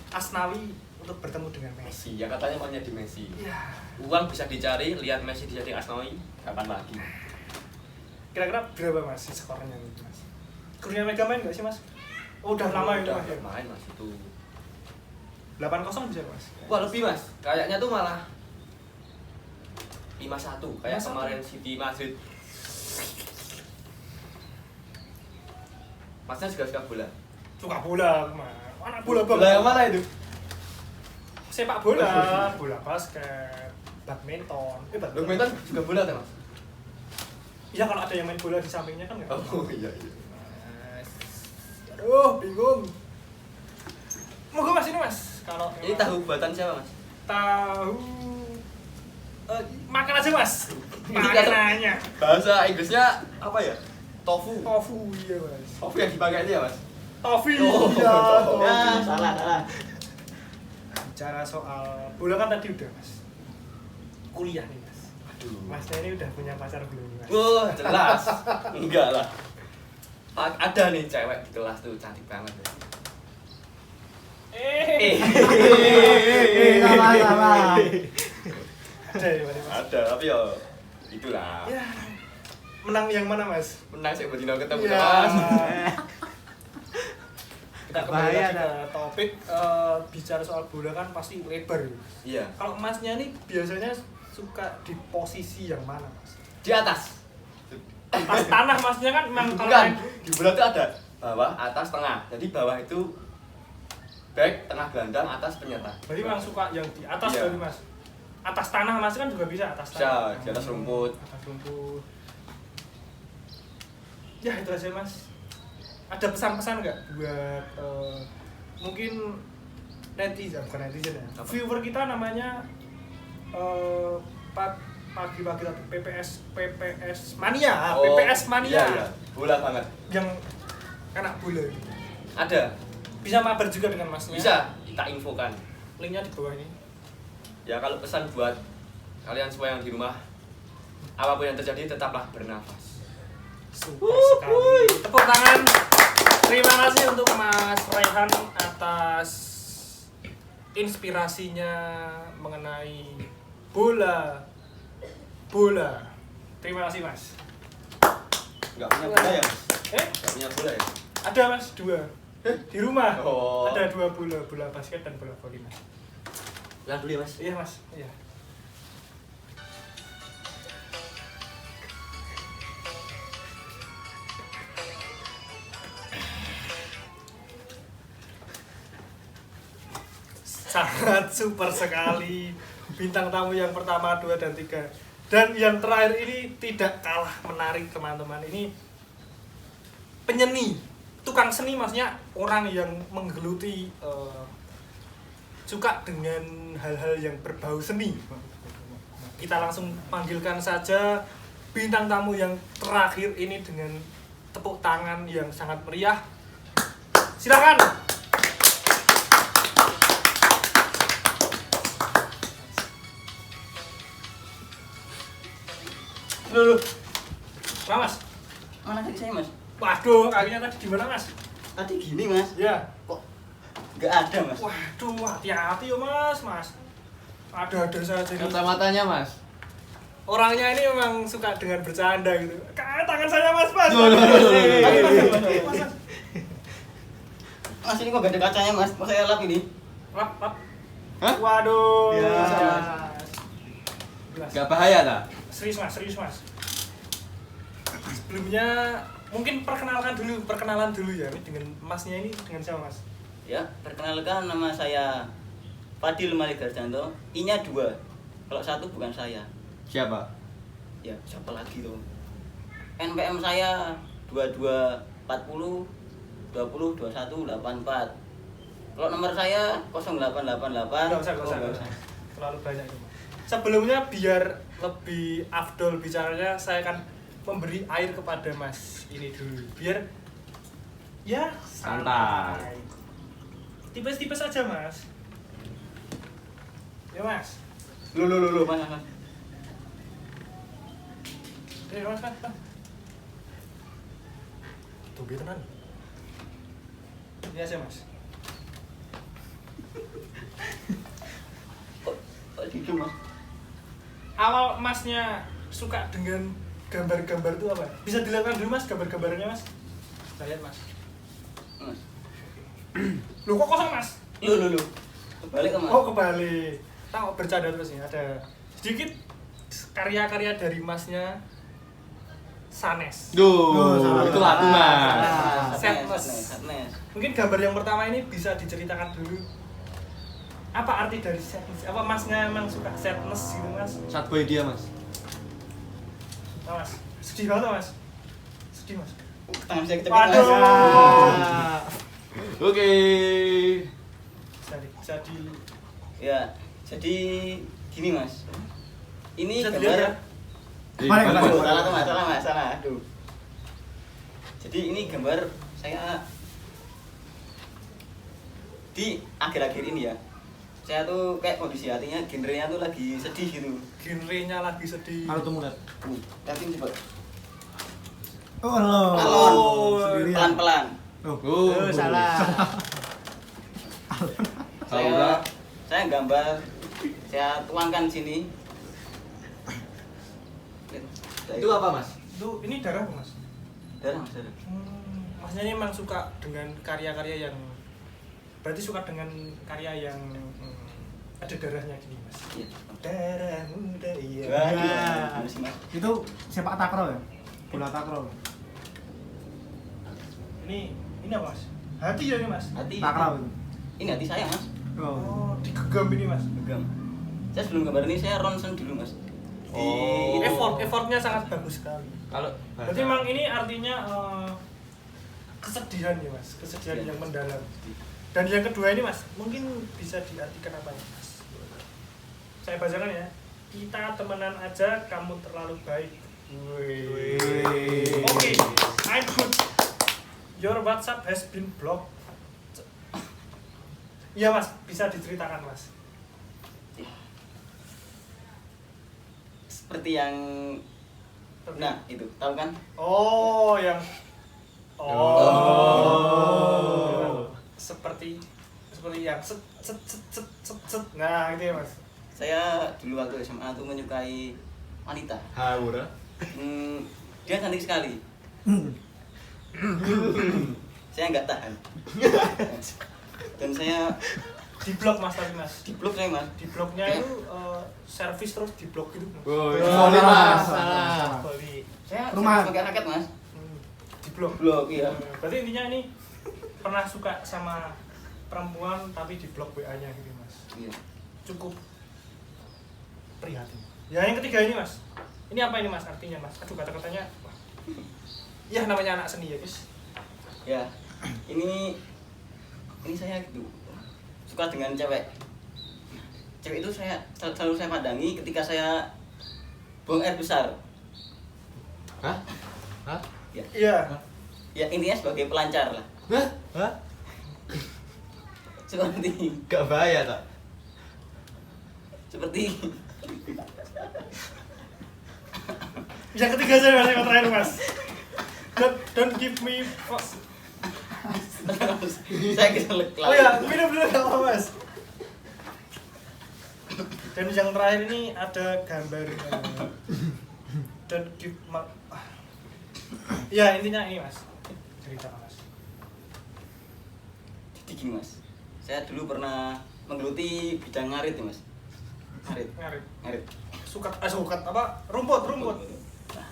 Asnawi untuk bertemu dengan Messi. Messi, ya katanya maunya di Messi. Iya. Uang bisa dicari, lihat Messi dijadiin Asnawi, kapan lagi? Kira-kira berapa Mas skornya itu Mas? Kurnia Mega main nggak sih Mas? Oh, udah lama itu Udah Mas. Ya? main, Mas, itu. 8-0 bisa Mas? Wah, lebih, Mas. Kayaknya tuh malah 5-1 kayak 5-1. kemarin City Madrid. Masnya juga suka bola? Suka bola, Mas. Anak bola Bola banget. yang mana itu? Sepak bola, bola basket, badminton. Badminton juga bola kan, Mas? Iya, kalau ada yang main bola di sampingnya kan nggak? Oh iya iya. Mas. Aduh, bingung. Moga Mas ini Mas. Kalau Ini tahu buatan siapa, Mas? tahu makan aja Mas. Ini kan- Makanannya. Bahasa Inggrisnya apa ya? Tofu. Tofu iya Mas. Tofu yang dipakai itu ya, Mas? Tofu Oh, iya. tofu. Ya, salah. Bicara soal bola kan tadi udah Mas. Kuliah nih Mas. Aduh. Masnya ini udah punya pacar belum Mas? Wah, jelas. Enggak lah. Ada nih cewek di kelas tuh cantik banget. Salah. Ada ya Mas? Ada, tapi ya itulah. Ya. Menang yang mana Mas? Menang sih buat ketemu Ya. Mas. Kita kembali Bahaya, lagi ke topik bicara soal bola kan pasti lebar ya. Iya. Kalau Masnya nih biasanya suka di posisi yang mana Mas? Di atas. Atas tanah Masnya kan memang kalau Bukan. main Di bola tuh ada bawah, atas, tengah. Jadi bawah itu back, tengah gelandang, atas penyerang. berarti memang suka yang di atas Iya. berarti Mas. Atas tanah Mas kan juga bisa atas Bisa, tanah. di atas rumput. Atas rumput. Ya itu aja Mas. Ada pesan-pesan nggak buat mungkin netizen, bukan netizen ya, Apa? viewer kita namanya pagi-pagi tadi PPS mania, Oh, PPS mania Iya, iya. Bola banget. yang anak bola itu. Ada. Bisa mabar juga dengan Masnya. Bisa kita infokan. Linknya di bawah ini. Ya kalau pesan buat kalian semua yang di rumah, apapun yang terjadi tetaplah bernafas. Super sekali. Tepuk tangan. Terima kasih untuk Mas Raihan atas inspirasinya mengenai bola. Terima kasih Mas. Enggak punya bola ya? Eh, Enggak punya bola ya? ada Mas 2. Di rumah. Oh. Ada 2 bola basket dan bola voli, Mas. Pulang dulu ya mas. Iya, Mas. Iya. Sangat super sekali bintang tamu yang pertama, 2 dan 3. Dan yang terakhir ini tidak kalah menarik, teman-teman. Ini penyeni, tukang seni, maksudnya orang yang menggeluti suka dengan hal-hal yang berbau seni. Kita langsung panggilkan saja bintang tamu yang terakhir ini dengan tepuk tangan yang sangat meriah. Silakan. Loh. Mas. Mana kaki saya, Mas? Waduh, kakinya tadi gimana, Mas? Tadi gini, Mas. Ya. Kok nggak ada, Mas? Waduh, hati-hati ya, Mas. Ada-ada saja nih. Kacamatanya mas. Orangnya ini memang suka dengan bercanda gitu. Tangan saya, Mas. Mas, ini kok gak ada kacanya, Mas? Mau saya lap ini? Lap. Hah? Waduh. Ya. Jelas. Gak bahaya tak? Serius, Mas. Sebelumnya mungkin perkenalan dulu ya. Ini dengan Masnya ini dengan siapa, Mas? Ya, perkenalkan, nama saya Fadil Malik Garjanto. I-nya 2. Kalau 1 bukan saya. Siapa? Ya, siapa lagi tuh? NPM saya 2240 20 21 84. Kalau nomor saya 0888. Nggak usah. Terlalu banyak itu, Mas. Sebelumnya biar lebih afdol bicaranya, saya akan memberi air kepada Mas ini dulu. Biar ya Santai. Tipes-tipes aja, Mas. Ya, Mas. Lu, Mas. Mas. Tunggu tenan. Ini aja, Mas. Kok gitu, Mas? Awal Masnya suka dengan gambar-gambar itu apa? Bisa dilihatkan dulu, Mas, gambar-gambarnya, Mas. Saya lihat, Mas. Mas. Loh, kok kosong, Mas? Lu. Kebalik, Mas. Oh, kebalik. Tahu bercanda terus nih. Ada sedikit karya-karya dari Masnya Sanes. Itu lagu mas. Sadness. Mungkin gambar yang pertama ini bisa diceritakan dulu. Apa arti dari sadness? Apa Masnya emang suka sadness gitu, Mas? Sad boy dia mas. Oh, Mas. Sedih banget, Mas. Sedih, Mas. Tangan saya kecepit, Waduh. Mas. Oke. Jadi Ya, jadi gini, Mas. Ini bisa dilihat ya? gambar. Mana? Aduh, salah, Mas. Aduh. Jadi ini gambar saya di akhir-akhir ini ya. Saya tuh kayak kondisi hatinya, genrenya tuh lagi sedih gitu. Genrenya lagi sedih. Malu tuh mulut. Tapi coba Oh no. Oh, pelan-pelan. Oh, salah. Saya gambar, saya tuangkan sini. Itu apa mas? Itu ini darah, Mas. Darah, Mas, darah. Masnya ini memang suka dengan karya-karya yang berarti suka dengan karya yang ada darahnya gini, Mas. Iya. Darah muda, iya. Gimana sih, Mas? Itu sepak takraw ya? Bola takraw. Ini apa, Mas? Hati ya ini, Mas. Hati. Takraw itu. Ini hati saya, Mas. Oh, digegam ini, Mas. Gegam. Saya sebelum gambar ini saya ronsen dulu, Mas. Oh. Effortnya sangat bagus sekali. Kalau Berarti memang ini artinya kesedihan ya, Mas. Kesedihan yang mendalam. Dan yang kedua ini, Mas, mungkin bisa diartikan apa ya, Mas? Saya bacakan ya. Kita temenan aja, kamu terlalu baik. Oke, I'm good. Your WhatsApp has been blocked. Iya, Mas, bisa diceritakan, Mas. Seperti yang nah, itu. Tahu kan? Oh, yang seperti yang set. Nah, gitu ya, Mas. Saya dulu waktu SMA tuh menyukai wanita. Dia cantik sekali. saya nggak tahan. Dan saya Di blok mas tapi mas. di blok saya mas. Di bloknya itu servis terus di blok gitu. Mas. Oh, Solid, Mas. Salah. Bali. Saya Rumah. pakai raket mas. Di blok. Blok iya. Berarti intinya ini pernah suka sama perempuan tapi di blok WA-nya gitu mas. Iya. Cukup prihatin. Ya yang ketiga ini mas. Ini apa ini mas artinya mas? Aduh kata-katanya. Wah. Ya namanya anak seni ya guys. Ya. Ini saya gitu. Suka dengan cewek. Cewek itu selalu saya pandangi ketika saya buang air besar. Hah? Hah? Ya. Iya. Ya intinya sebagai pelancar lah. Hah? Hah? Seperti Gak bahaya tak? seperti Yang ketiga saya mas, yang terakhir mas. Don't give me. saya keselak Oh ya, minum dulu nggak apa mas. Dan yang terakhir ini ada gambar. Don't give ya intinya ini mas. Cerita mas. Jadi gini mas, saya dulu pernah menggeluti bidang ngarit ya mas. Ngarit. Sukat apa? Rumput. Nah,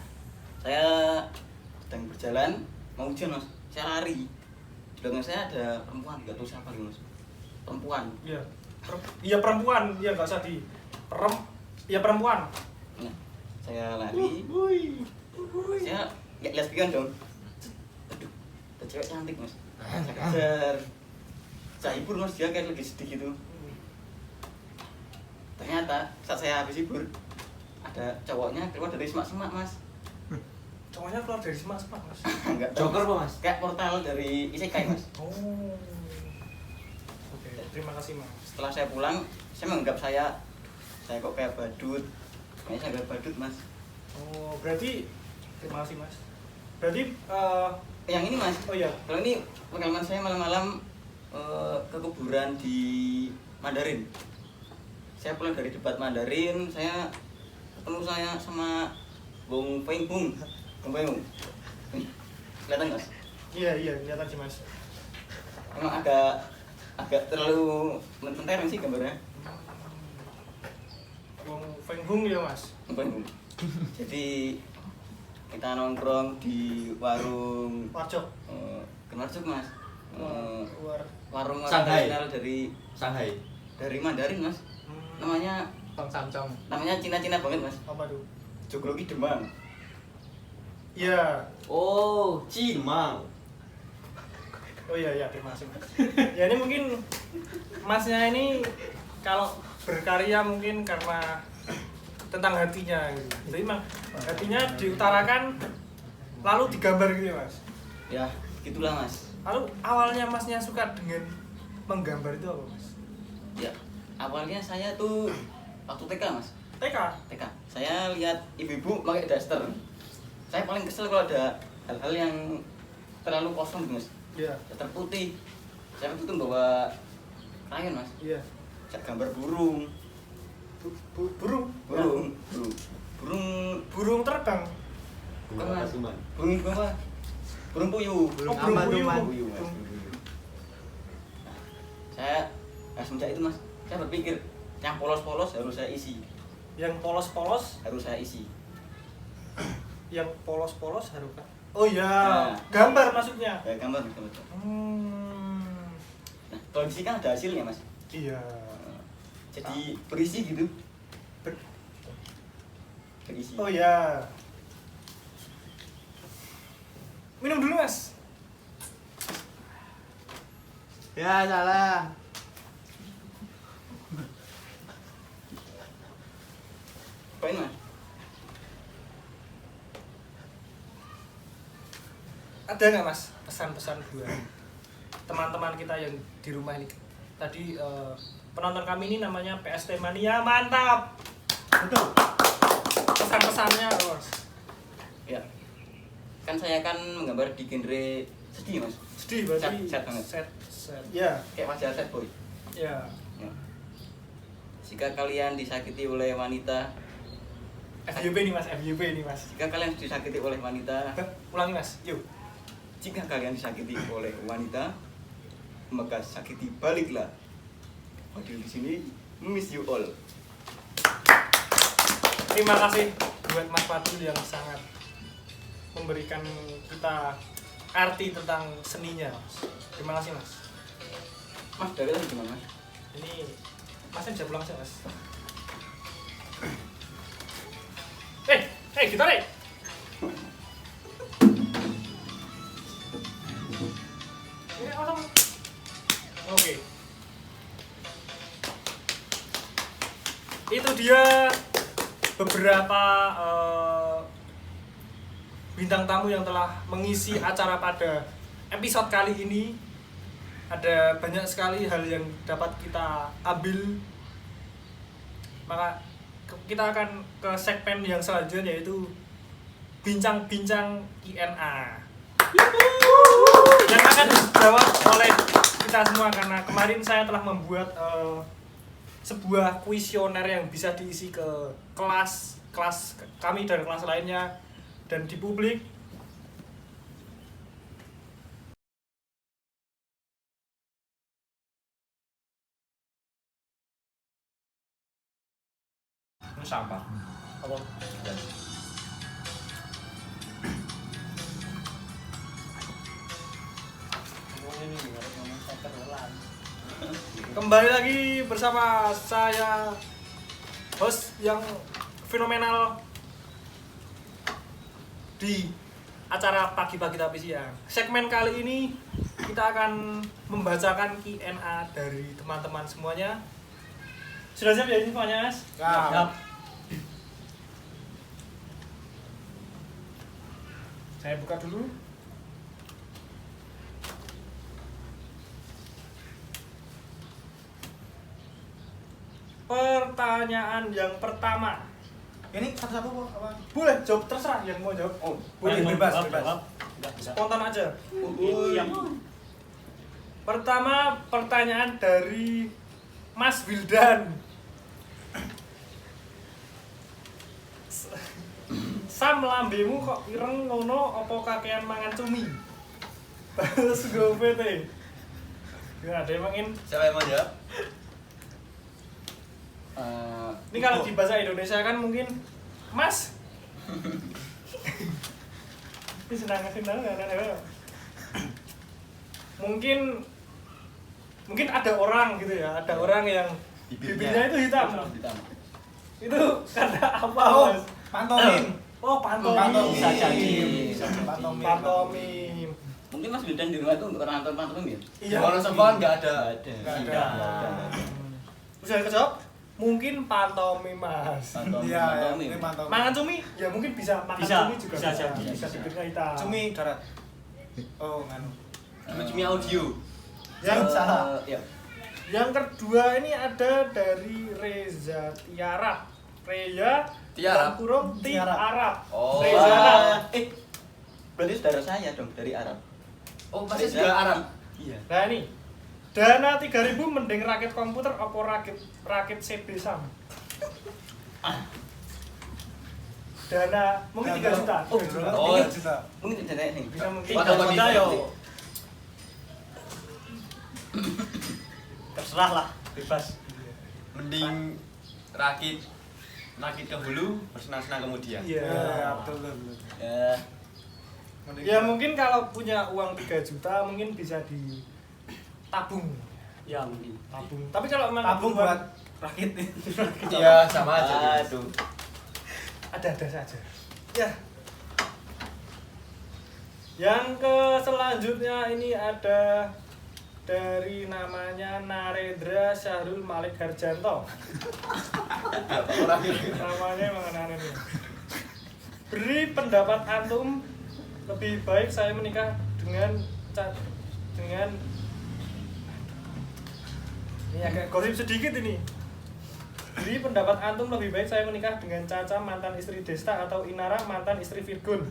saya sedang berjalan mau hujan mas, saya lari. Di belakang saya ada perempuan, nggak tahu siapa gitu mas. Perempuan. Iya. Iya perempuan, iya nggak usah di iya perempuan. Nah, saya lari. Saya lihat spion dong. Aduh, ada cewek cantik mas. Saya kejar. Saya hibur mas, dia kayak lagi sedih gitu. Ternyata saat saya habis hibur, ada cowoknya keluar dari semak-semak mas. Cowoknya keluar dari semak-semak mas. Enggak tahu. Joker apa, Mas? Kayak portal dari Isekai mas. Oh. Oke, terima kasih mas. Setelah saya pulang, saya menganggap saya kok kayak badut. Kayaknya saya kayak badut mas. Oh, berarti terima kasih mas. Berarti Yang ini mas, oh iya. kalau ini pengalaman saya malam-malam ke kuburan di Mandarin. Saya pulang dari debat Mandarin, saya ketemu saya sama Bung Feng Bung. Kelihatan mas? Iya, kelihatan sih mas. Emang agak terlalu mentereng sih gambarnya. Wong Feng Hung ya mas. Bung. Jadi kita nongkrong di warung Warcok. Kemarcuk mas. Warung Shanghai. tradisional Shanghai. dari Mandarin mas. Namanya Samcong. Cina banget mas. Apa tuh? Joglogi Demang. Iya. Oh, Cimang. Oh iya, terima kasih mas. Ya ini mungkin masnya ini kalau berkarya mungkin karena tentang hatinya gitu. Jadi emang hatinya diutarakan lalu digambar gitu ya mas. Ya gitulah mas. Lalu awalnya masnya suka dengan menggambar itu apa mas? Ya awalnya saya tuh waktu TK mas. TK? Saya lihat ibu-ibu pakai daster. Saya paling kesel kalau ada hal-hal yang terlalu kosong mas. Iya. Daster putih. Saya waktu itu bawa krayon mas. Iya. Saya gambar burung. Burung terbang. Bukan mas. Asuman. Burung apa? Burung puyuh. Oh, burung puyuh. Puyuh mas. Saya semenjak itu mas, saya berpikir yang polos-polos harus saya isi. Yang polos-polos, Harus saya isi. yang polos-polos harus kan? Oh iya, Nah. gambar maksudnya. Kayak gambar. Nah, kalau di sini kan ada hasilnya mas. Iya. Jadi berisi gitu. Ber- Berisi. Oh iya. Minum dulu mas. Ya, salah. Poin mas. Ada nggak mas pesan-pesan buat teman-teman kita yang di rumah ini? Tadi penonton kami ini namanya PST Mania, mantap. Betul. Pesan-pesannya mas. Ya. Kan saya kan menggambar di genre sedih mas. Sedih berarti. Sad banget. Sad. Ya. Kayak wajah sad boy. Ya. Ya. Jika kalian disakiti oleh wanita, FYP nih mas, FYP nih mas. jika kalian disakiti oleh wanita, Ulangi mas, yuk. jika kalian disakiti oleh wanita, maka sakiti baliklah. Fadil di sini miss you all. Terima kasih buat Mas Fadil yang sangat memberikan kita arti tentang seninya, Mas. Terima kasih, Mas. Mas dari tadi gimana, Mas? Ini Masnya bisa pulang sih, Mas. Gitar nih. Ini apa? Oke. Itu dia beberapa bintang tamu yang telah mengisi acara pada episode kali ini. Ada banyak sekali hal yang dapat kita ambil. Maka kita akan ke segmen yang selanjutnya, yaitu bincang-bincang INA yang akan dijawab oleh kita semua, karena kemarin saya telah membuat sebuah kuesioner yang bisa diisi ke kelas kami dan kelas lainnya dan di publik. Sampah. Apa? Kembali lagi bersama saya, host yang fenomenal di acara pagi-pagi tapi siang. Segmen kali ini kita akan membacakan Q&A dari teman-teman semuanya. Sudah siap ya ini semuanya, Mas? Siap. Saya buka dulu. Pertanyaan yang pertama. Ini satu-satu kok apa? Boleh jawab, terserah yang mau jawab. Oh, Boleh bebas. Enggak bisa. Spontan aja. Yang Pertama, pertanyaan dari Mas Wildan. Sam, lambemu kok ireng ngono apa kakean mangan cumi? Terus gue PT. Ya, ada yang mangin. Siapa yang mau jawab? Ini kalau di bahasa Indonesia kan mungkin Mas. Ini senang. Mungkin ada orang gitu ya, ada orang yang bibirnya itu hitam. Itu karena apa, Oh, Mas? pantomim. Oh, pantomim. bisa jadi. Pantomim. mungkin Mas Wildan di rumah itu untuk orang nonton pantomim ya? Iya. Kalau sempat nggak ada. Nggak ada. Bisa kejawab? Mungkin pantomim, Mas. Iya, ini pantomim. Mangan cumi? Ya mungkin bisa makan Bisa, cumi juga. bisa jadi. Bisa bibirnya hitam. Cumi darat. Oh, nganu. Cumi audio. Yang salah. Ya. Yang kedua ini ada dari Reza Tiara. Reya Tiara. kurung Tiara. Tiara. Oh. Reza. Berarti saudara saya dong dari Arab. Oh, pasti juga Arab. Iya. Nah ini dana 3.000 mending rakit komputer apa rakit CB Sam? Dana mungkin 3 juta. Oh, Oh, juta. Mungkin tidak nih. Bisa mungkin. Pada wanita yo. terserah lah, bebas. Mending rakit ke hulu, bersenang-senang kemudian. Iya. Betul. Ya. Ya mungkin kalau punya uang 3 juta mungkin bisa ditabung. Ya mungkin. Tabung. Tapi kalau memang Tabung kebutuhan- buat rakit. Iya, sama aja. Aduh. ada saja. Ya. Yang ke selanjutnya ini ada dari namanya Narendra Syahrul Malik Harjanto. Namanya emang aneh-aneh nih. Beri pendapat antum, lebih baik saya menikah dengan ini agak gosip sedikit ini. Beri pendapat antum, lebih baik saya menikah dengan Caca mantan istri Desta atau Inara mantan istri Virgun,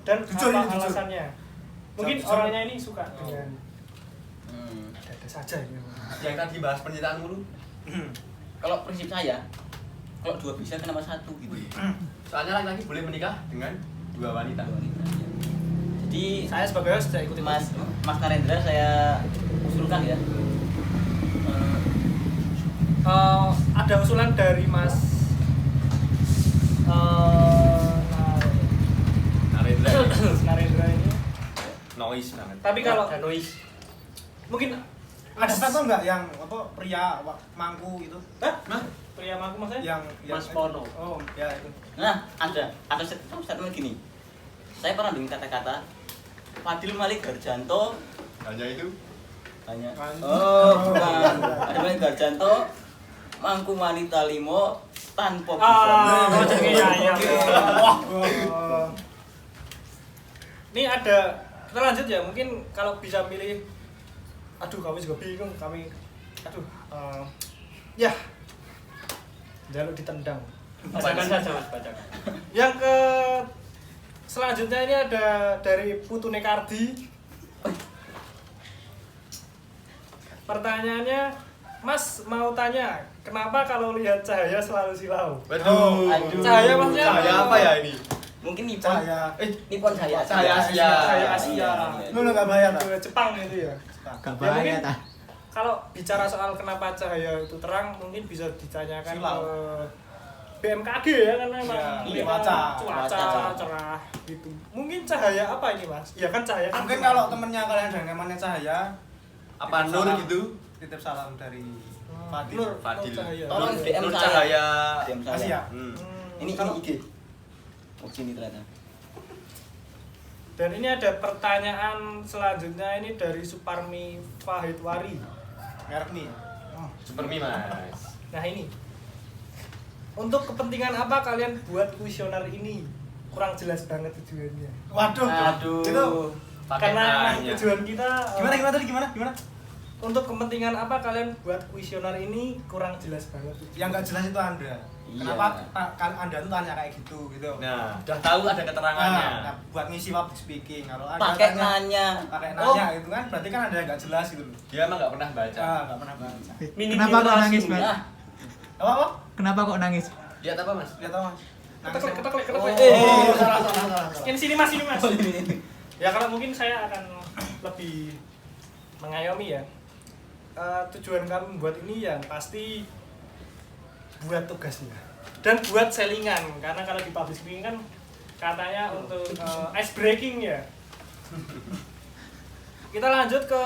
dan Jujur, apa jujur. alasannya? Mungkin Jujur. orangnya ini suka dengan ada saja ini. Yang tadi bahas percintaan mulu. Kalau prinsip saya, kalau dua bisa kenapa satu gitu? Soalnya laki-laki boleh menikah dengan dua wanita. Jadi Jadi Saya sebagai host saya ikuti Mas Narendra saya usulkan ya. Ada usulan dari Mas Narendra Narendra ini. noise banget. Tapi kalau ada noise. mungkin Ada statement nggak yang apa pria mangku itu? Hah? Pria mangku maksudnya? Yang Mas Pono. Oh, ya itu. Nah, ada statement gini. Saya pernah dengar kata-kata Fadil Malik Garjanto Hanya itu. hanya Hanya- oh bukan Fadil Malik Garjanto mangku wanita limo tanpa Ah, bisa. oh, ya, ya. Oh. Ini ada, kita lanjut ya, mungkin kalau bisa milih. Aduh, kami juga bingung, ya, jaluk ditendang. Bacakan saja Mas, bacakan. Yang ke selanjutnya ini ada dari Putune Kardi. Pertanyaannya, Mas mau tanya, kenapa kalau lihat cahaya selalu silau? Waduh. Aduh. Cahaya maksudnya Cahaya apa ya ini? Mungkin Nippon Cahaya. Nippon Cahaya Cahaya Asia. Cahaya Asia. Lu nggak bayar tak? Ke Jepang itu ya. Gak Ya, mungkin bahaya ta. kalau bicara soal kenapa cahaya itu terang, mungkin bisa ditanyakan Silau. ke BMKG ya, karena memang Iya, kita cuaca. cuaca cerah gitu. Mungkin cahaya apa ini Mas? Ya kan cahaya kan Mungkin cerah. kalau temennya kalian ada yang namanya Cahaya, Apa titip Nur salam. gitu? Titip salam dari Fadil. Nur, Fadil. Nur cahaya. Tolong Iya. DM Nur saya. Cahaya. DM saya. Asia. Hmm. Ini Kalau- IG. Oh sini ternyata. Dan ini ada pertanyaan selanjutnya ini dari Suparmi Fahidwari. Merek nih. Supermi Mas. Nah ini, untuk kepentingan apa kalian buat kuesioner ini? Kurang jelas banget tujuannya. Waduh. Aduh. Itu Pakai Karena nanya. tujuan kita gimana tadi gimana? untuk kepentingan apa kalian buat kuesioner ini kurang jelas banget. Yang nggak jelas itu Anda. Iya. Kenapa kan Anda tuh tanya kayak gitu gitu? Nah, udah tahu ada keterangannya. Nah, buat ngisi public speaking kalau Anda Pakai tanya- nanya. pakai Oh. nanya gitu kan berarti kan ada yang nggak jelas gitu loh. Dia emang nggak pernah baca. Nggak pernah baca. Kenapa kok nangis, Mas? Ah, Apa? Kenapa kok nangis? Lihat apa Mas? Lihat apa? Kita klik. Oh. Oh, salah. Ini sini Mas, ini Mas. Oh, ini. Ya kalau mungkin saya akan lebih mengayomi ya. Tujuan kami membuat ini yang pasti buat tugasnya dan buat selingan, karena kalau di public speaking kan katanya untuk ice breaking ya. Kita lanjut ke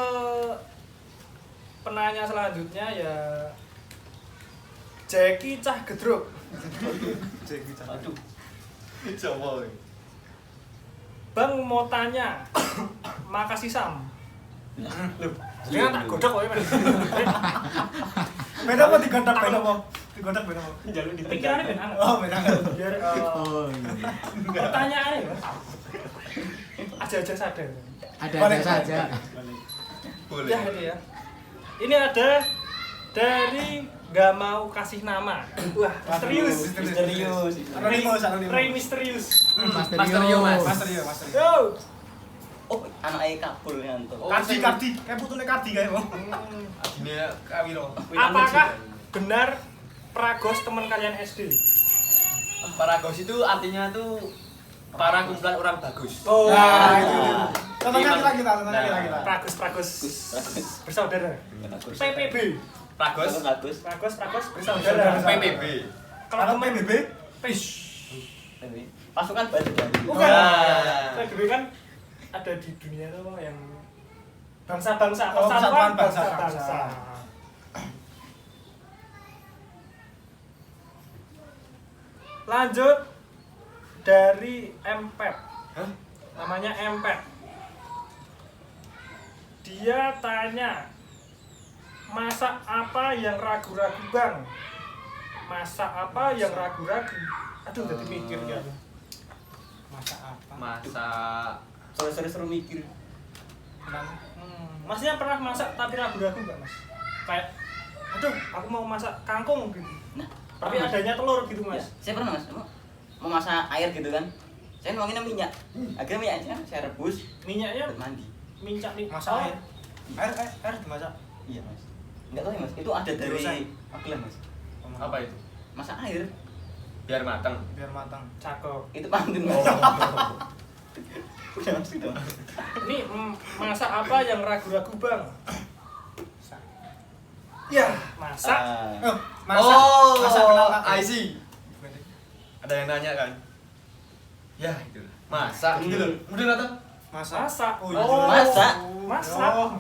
penanya selanjutnya ya, Jackie Cah Gedruk. Aduh. Coba. Bang mau tanya, makasih Sam. Loh, dia tak godok kok ya Mas. Beda apa digodok beda apa? Digodok beda apa? Jalur di Pikirannya ben aneh. Oh, beda. Biar Oh iya. pertanyaannya ya. Aja sadar. Ada saja. Boleh. Ya itu ya. Ini ada dari nggak mau kasih nama. Wah, misterius. Misterius. Anonimus, anonimus. Ray misterius. Mas Rio, Mas. Mas Rio. Yo. Oh, anaknya Kabul Yanto. Oh, Kardi, kayak putune Kardi kayak mau. Ini Kawiro. Apakah benar Pragos teman kalian SD? Paragos itu artinya tuh para kumpulan orang bagus. Oh. Nah, itu. Iya, Tonton kita. Pragos bersaudara. PPB. Pragos. Bagus. Pragos bersaudara. PPB. Kalau PBB, Pasukan baju baru. Bukan. Nah. PBB kan ada di dunia itu yang bangsa-bangsa, Oh, persatuan persatuan bangsa-bangsa. bangsa-bangsa. Lanjut dari Empet. Namanya Empet. Dia tanya, masak apa yang ragu-ragu Bang? Masak apa yang ragu-ragu? Aduh, jadi mikir ya. masak apa? Masa Seru-seru mikir. Masnya pernah masak tapi ragu-ragu nggak Mas? Kayak, aduh, aku mau masak kangkung gitu. Nah, Tapi adanya telur gitu Mas. Ya, saya pernah Mas, mau masak air gitu kan. Saya nuangin minyak. Akhirnya minyaknya saya rebus Minyaknya buat mandi. mincak nih. Masak air. Air dimasak. Iya Mas. Enggak tahu ya Mas, itu ada dari Dirusak. Magelang Mas. apa itu? Masak air Biar matang. Biar matang. Cakep. itu pantun Mas. Udah Mas, udah Mas. Ini masak apa yang ragu-ragu bang? Ya, masak. Ah. Masak kenal I see. Ada yang nanya kan? Ya, itu. Masak gitu loh. Udah nonton? Masak. Oh, iya. Masak. Masak. Oh.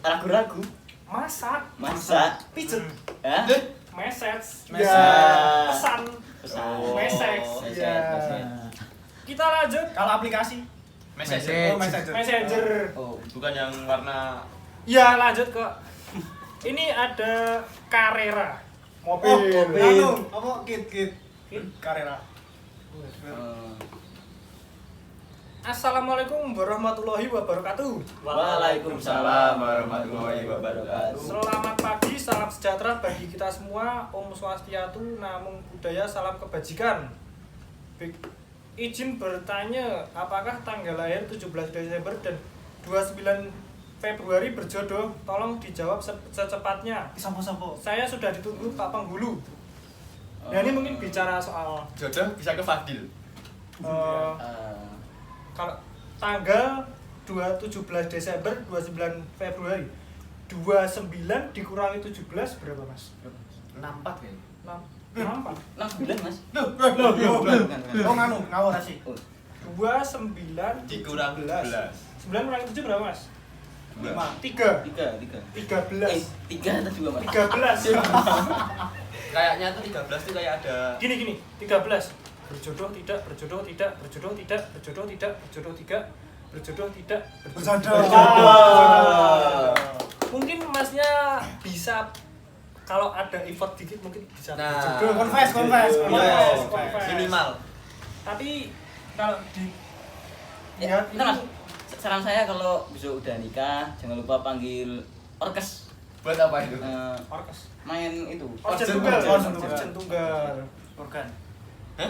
Ragu-ragu. Masak. Masak. Pijet. Hah? Message. Message. Ya. Pesan. Pesan. Message. Message, Ya. message. Kita lanjut. Kalau aplikasi Messenger. Oh, Messenger. Messenger. Oh, Bukan yang warna Ya, lanjut ke. Ini ada Carrera. Mobil. Apa kit Carrera. eh, Assalamualaikum warahmatullahi wabarakatuh. Waalaikumsalam warahmatullahi wabarakatuh. Selamat pagi, salam sejahtera bagi kita semua. Om Swastiatu, Namo Buddhaya, salam kebajikan. Baik, izin bertanya, apakah tanggal lahir 17 Desember dan 29 Februari berjodoh? Tolong dijawab secepatnya. Sampo-sampo. Saya sudah ditunggu Pak Penghulu. Nah, ini mungkin bicara soal jodoh bisa ke Fadil. kalau tanggal 17 Desember 29 Februari 29 dikurangi 17 berapa mas? 64 kayaknya. 6 6 bulan Mas. Loh. Bukan. Oh ngawur sih. Oh, 29 Dikurang 17 9 kurangi 7 berapa mas? 2. 3 3. 13 3 ada juga Mas. 13 Kayaknya tuh 13 tuh kayak ada gini 13 berjodoh tidak berjodoh tidak berjodoh tidak berjodoh tidak berjodoh tidak berjodoh tidak Berjodoh. mungkin masnya bisa kalau ada effort dikit mungkin bisa Nah. berjodoh. Confess. Confess. minimal. Tapi kalau di Ya, lihat bentar, Mas. ini Saran saya kalau besok udah nikah, jangan lupa panggil orkes. Buat apa itu? orkes Main itu. organ tunggal Organ.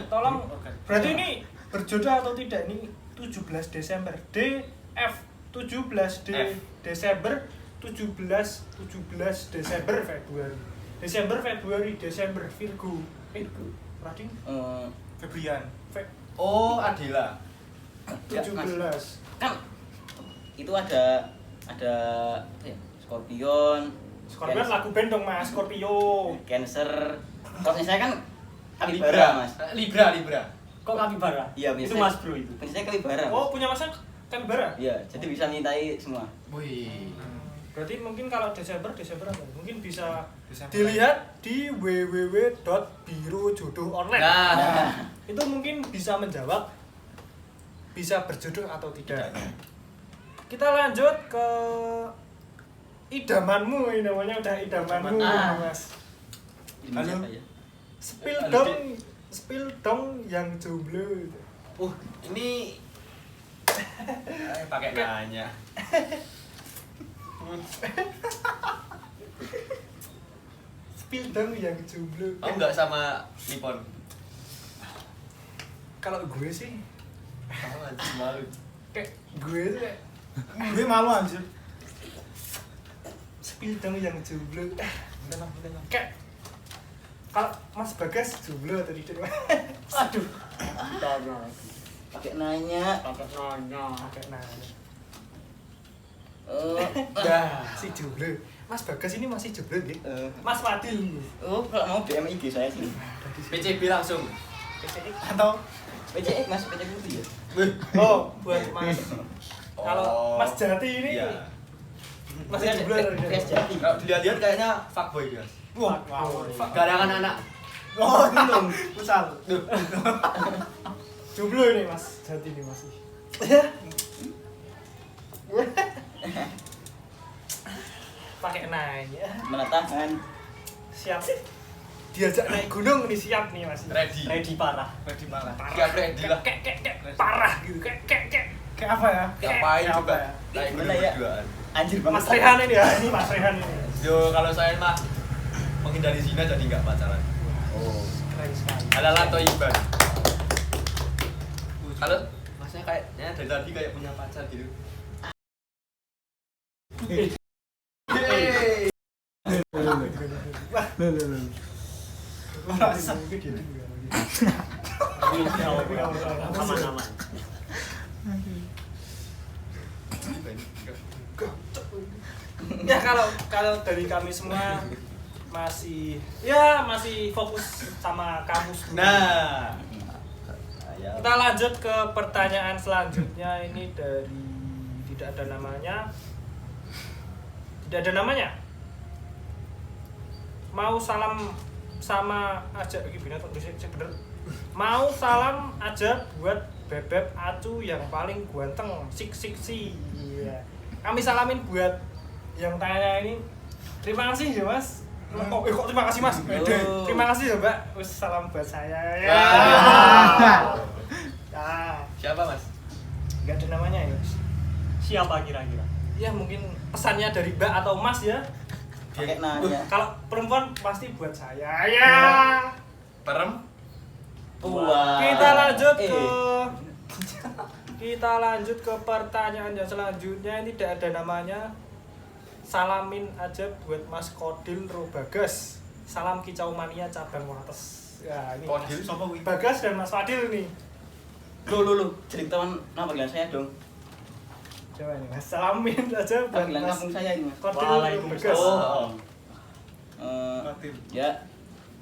tolong Organ. berarti ini berjodoh atau tidak ini 17 Desember DF 17 F. Desember 17 Desember Februari Desember Virgo berarti Febrian. Oh, Adila. Ya, Mas. 17 Kan itu ada apa ya? Scorpion. Scorpion lagu band dong mas Scorpio Cancer. Kalau saya kan Kalibara, Mas. Libra. Kok kapibara? Iya, Itu biasanya. Mas Bro itu. Punya saya Kalibara. Mas. oh punya masnya Canberra Iya, jadi bisa mintai semua. Wih. berarti mungkin kalau Desember apa mungkin bisa Desember. dilihat di www.birojodoh.online Nah, itu mungkin bisa menjawab bisa berjodoh atau tidak. Kita lanjut ke idamanmu, ini namanya udah idamanmu mas. Ini Halo. siapa ya? Spill dong yang jomblo. ini pakai nanya. Spill dong yang jomblo. Oh, enggak sama Nippon. Kalau gue sih Oh, anjing malu. kayak gue tuh kayak Gue malu anjir. spill dong yang jomblo. Kayak kalau Mas Bagas jomblo atau tidak? Aduh. Pakai nanya. Agak nanya. Dah. Si jomblo. Mas Bagas ini masih jomblo nggih? Eh, Mas Fadil. Oh, kalau mau DM IG saya sini. PCB langsung. Atau PCX Mas, PCX itu ya. Oh, buat Mas. Kalau Oh. Mas Jati ini Iya. masih jomblo atau tidak? PS Jati. Kalau dilihat-lihat kayaknya fuckboy guys. wah, ngawur. Garangan anak. Oh, belum. Pusal. Jomblo ini Mas Jati ini masih. Pakai nanya. Mana tahan. Siap. Diajak naik gunung nih siap nih Mas. Ready. Ready parah. Ready malah. Siap ready lah. Kayak parah gitu. Kayak Kayak apa ya? Ngapain Kayak coba? apa ya? Naik Gimana gunung ya? berduaan. Anjir banget. Mas Rehan ini ya, ini Mas Rehan ini. Yo, kalau saya mah menghindari zina jadi nggak pacaran. Oh. Keren sekali. Halal atau iban. Kalau masnya kayaknya dari tadi kayak punya pacar gitu. Merasa. Aman-aman. Ya kalau dari kami semua masih fokus sama kamus. Nah, Kita lanjut ke pertanyaan selanjutnya. Ini dari tidak ada namanya. Mau salam sama aja gimana tuh bener. Mau salam aja buat Bebek Acu yang paling ganteng, sik. Iya. Kami salamin buat yang tanya ini. Terima kasih ya Mas. Kok terima kasih Mas? Terima kasih ya Mbak. Wis salam buat saya ya. siapa Mas? Enggak ada namanya ya. Siapa kira-kira? Ya mungkin pesannya dari Mbak atau Mas ya. Pakai nanya. Kalau perempuan pasti buat saya ya. Wah. Kita lanjut ke pertanyaan yang selanjutnya. Ini tidak ada namanya. Salamin aja buat Mas Kodil Robagas. Salam Kicau Mania cabang Wates. Ya ini Kodil? Mas Bagas dan Mas Fadil nih. Lu cerita nama panggilan saya dong. Coba nih Mas, salamin aja buat Panggilan Mas kampung saya ini, Mas. Kodil Waalaikumsalam. Robagas. Ya,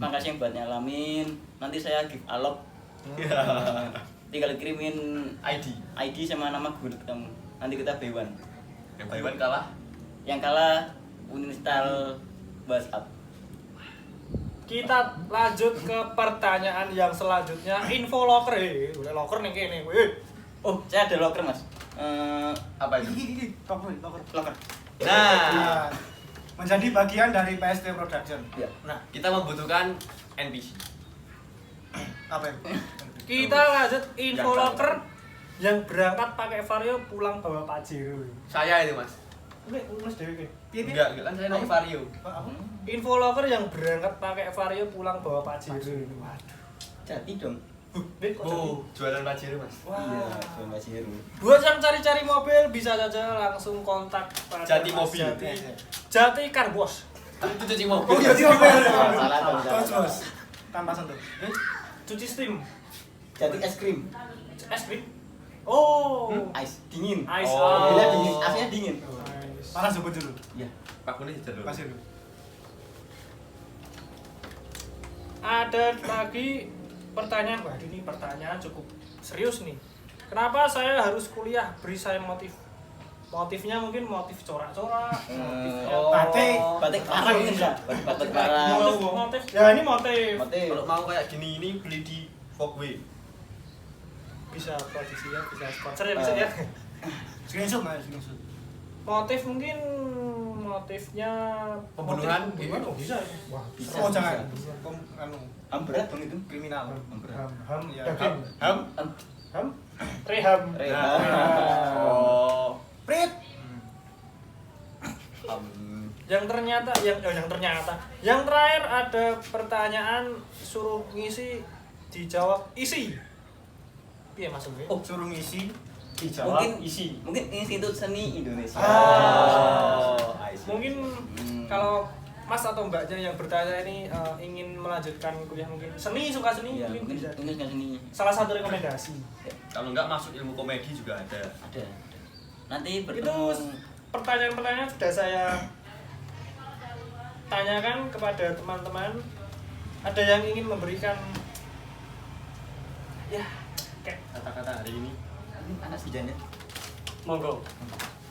makasih yang buat nyalamin. Nanti saya give alok. Tinggal kirimin ID sama nama guru kamu. Nanti kita B1. Yang Taiwan kalah. Yang kalah uninstall WhatsApp. Kita lanjut ke pertanyaan yang selanjutnya. Info locker udah locker nih kene. Oh, saya ada locker, Mas. Apa itu? Locker. Nah, Menjadi bagian dari PST Production. Ya. Nah, kita membutuhkan NPC. apa itu? Kita lanjut info locker yang berangkat pakai Vario pulang bawa Pajero. Saya itu Mas. Mas Dewi. Enggak, kan saya naik Vario. Info locker yang berangkat pakai Vario pulang bawa Pajero. Waduh. Jadi dong. Jualan Pajero Mas. Iya, jual Mas Heru. Buat yang cari-cari mobil bisa saja langsung kontak pada Jati Mas Mobil. Jati Car Wash. Itu cuci mobil. Oh, jadi mobil. Salah dong. Terus. Tanpa sentuh. Cuci steam. Jadi es krim. Es krim. Oh. Ice dingin. Ice. Oh. Bila dingin, aslinya dingin. Nice. Panas sebut dulu. Iya. Pak Kunis dulu. Pasir dulu. Ada lagi pertanyaan. Wah, ini pertanyaan cukup serius nih. Kenapa saya harus kuliah? Beri saya motif. Motifnya mungkin motif corak-corak, motifnya batik parang mungkin enggak? Batik parang. motif. Ya ini motif. Motif. Kalau mau kayak gini ini beli di Fogway. Bisa produksi ya, bisa sponsor ya bisa ya. Screenshot Mas, screenshot. Motif mungkin motifnya Pembunuhan, pembunuhan oh, bisa. Wah, Bisa. Oh, jangan. bisa. Anu, Berat dong itu. kriminal. ham Ya, daging. Ham? Reham. Oh. Prit. Yang terakhir ada pertanyaan suruh ngisi dijawab isi. Piye maksudnya? Oh, suruh ngisi. Dijawab Mungkin isi. Mungkin Institut Seni Indonesia. I see. Mungkin kalau Mas atau Mbaknya yang bertanya ini ingin melanjutkan kuliah mungkin seni, suka seni Iya, mungkin bisa. mungkin nggak seni. Salah satu rekomendasi. Kalau enggak masuk ilmu komedi juga ada. Ada. Nanti Itu bertemu. pertanyaan-pertanyaan sudah saya tanyakan kepada teman-teman. Ada yang ingin memberikan ya kayak Kata-kata hari ini Ini anak sejannya. Monggo.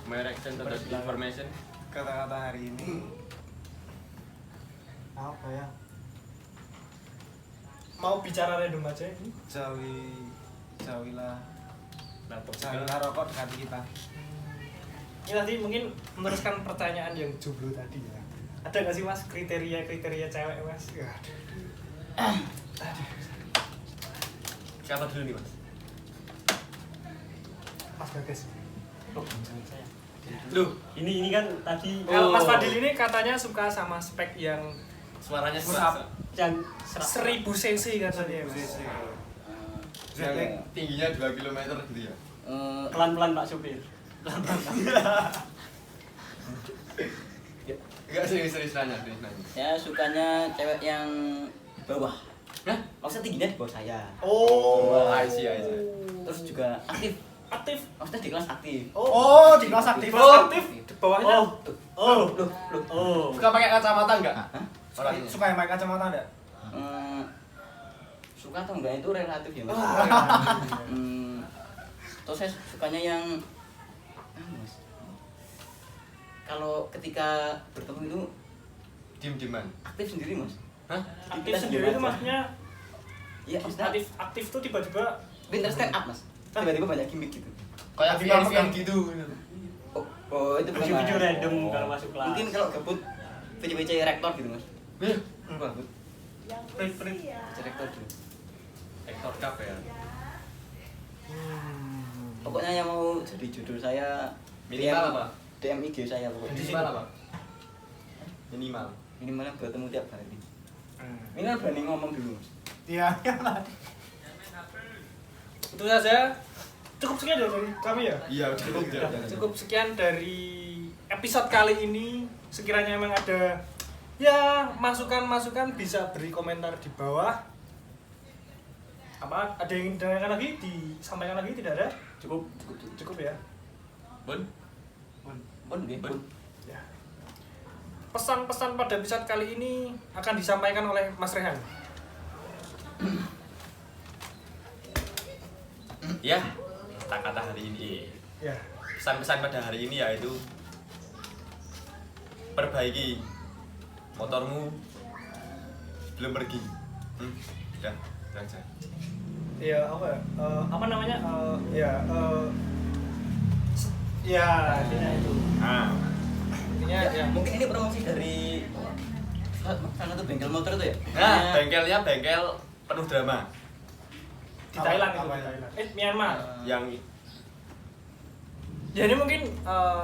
merek center information. Kata-kata hari ini apa ya? mau bicara random aja ini. Jauhilah Laptop jauhilah rokok di hati kita. Ini nanti mungkin meneruskan pertanyaan yang jomblo tadi ya. Ada nggak sih Mas kriteria cewek Mas? Ya. Siapa dulu nih Mas? Mas Bagas. Oh, jangan saya. Loh, Ini kan tadi Kalau Mas Fadil ini katanya suka sama spek yang suaranya Serap. yang 1000 cc katanya Mas. Iya. tingginya 2 km gitu ya. pelan-pelan Pak Supir. Enggak serius nanya. Saya sukanya cewek yang bawah. Hah? Maksudnya tingginya di bawah saya. Oh, I see. Terus juga aktif. aktif. Maksudnya di kelas aktif. Oh, di kelas aktif. Di kelas aktif di bawahnya. Loh. Suka pakai kacamata enggak? Hah? Orangnya. Suka yang pakai kacamata enggak? Suka atau enggak itu relatif ya, Mas. Terus saya sukanya yang Mas. Kalau ketika bertemu itu Diem-dieman. aktif sendiri, Mas. Hah? Aktif Kita sendiri itu aja. maksudnya Iya, maksudnya aktif tuh tiba-tiba pinter stand up, Mas. Tiba-tiba banyak gimmick gitu. Kayak Tapi apa VN kan? gitu. Oh, itu bukan. Video-video Mas. random kalau masuk kelas. Mungkin kalau gabut VC rektor gitu, Mas. Wih, Gabut print. VC rektor dulu. ekor cup ya. Pokoknya yang mau jadi judul saya Minimal apa? DM IG saya pokoknya. Minimal apa? Minimal. Minimal bertemu tiap hari. Minimal berani ngomong dulu, Mas. Iya. Itu saja. Cukup sekian ya dari kami ya. Iya, cukup. Cukup sekian dari episode kali ini. Sekiranya emang ada ya masukan-masukan bisa beri komentar di bawah. Apa ada yang ingin ditanyakan lagi, disampaikan lagi? Tidak ada? Cukup ya. Bon. Bon, nggih, bon. Ya. Pesan-pesan pada episode kali ini akan disampaikan oleh Mas Rehan. Ya, kata-kata hari ini. Ya. Pesan-pesan pada hari ini yaitu perbaiki motormu belum pergi. Udah, itu aja. Ya apa ya? Apa namanya? Ya intinya itu. Ah, Intinya ya. Mungkin ini promosi dari salah satu bengkel motor itu ya? nah, bengkelnya bengkel penuh drama. Di Thailand itu, Apa di ya? Thailand. Myanmar. Yang Ya ini mungkin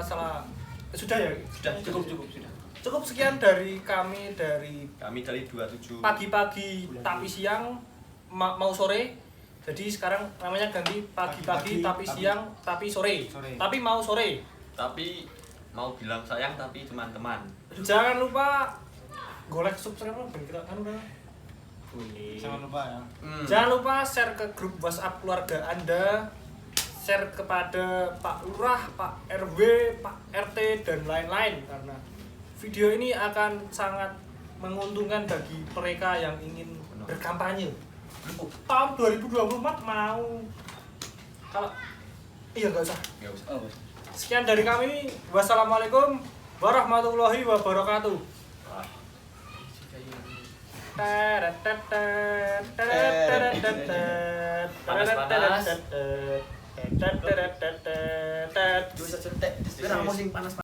salah sudah ya. sudah cukup sudah. Cukup sekian dari kami dari Kami dari 27 pagi-pagi tapi siang mau sore. Jadi sekarang namanya ganti pagi-pagi tapi siang tapi sore. Tapi mau sore. tapi mau bilang sayang tapi teman-teman. Jangan lupa golek subscribe ben kita kan udah. Jangan lupa ya. Jangan lupa share ke grup WhatsApp keluarga Anda, share kepada Pak Lurah, Pak RW, Pak RT dan lain-lain karena video ini akan sangat menguntungkan bagi mereka yang ingin berkampanye. Tahun 2024 mau kalau iya nggak usah. Enggak usah. Oh, Mas. Sekian dari kami. Wassalamualaikum warahmatullahi wabarakatuh. Wah. Panas-panas. Panas.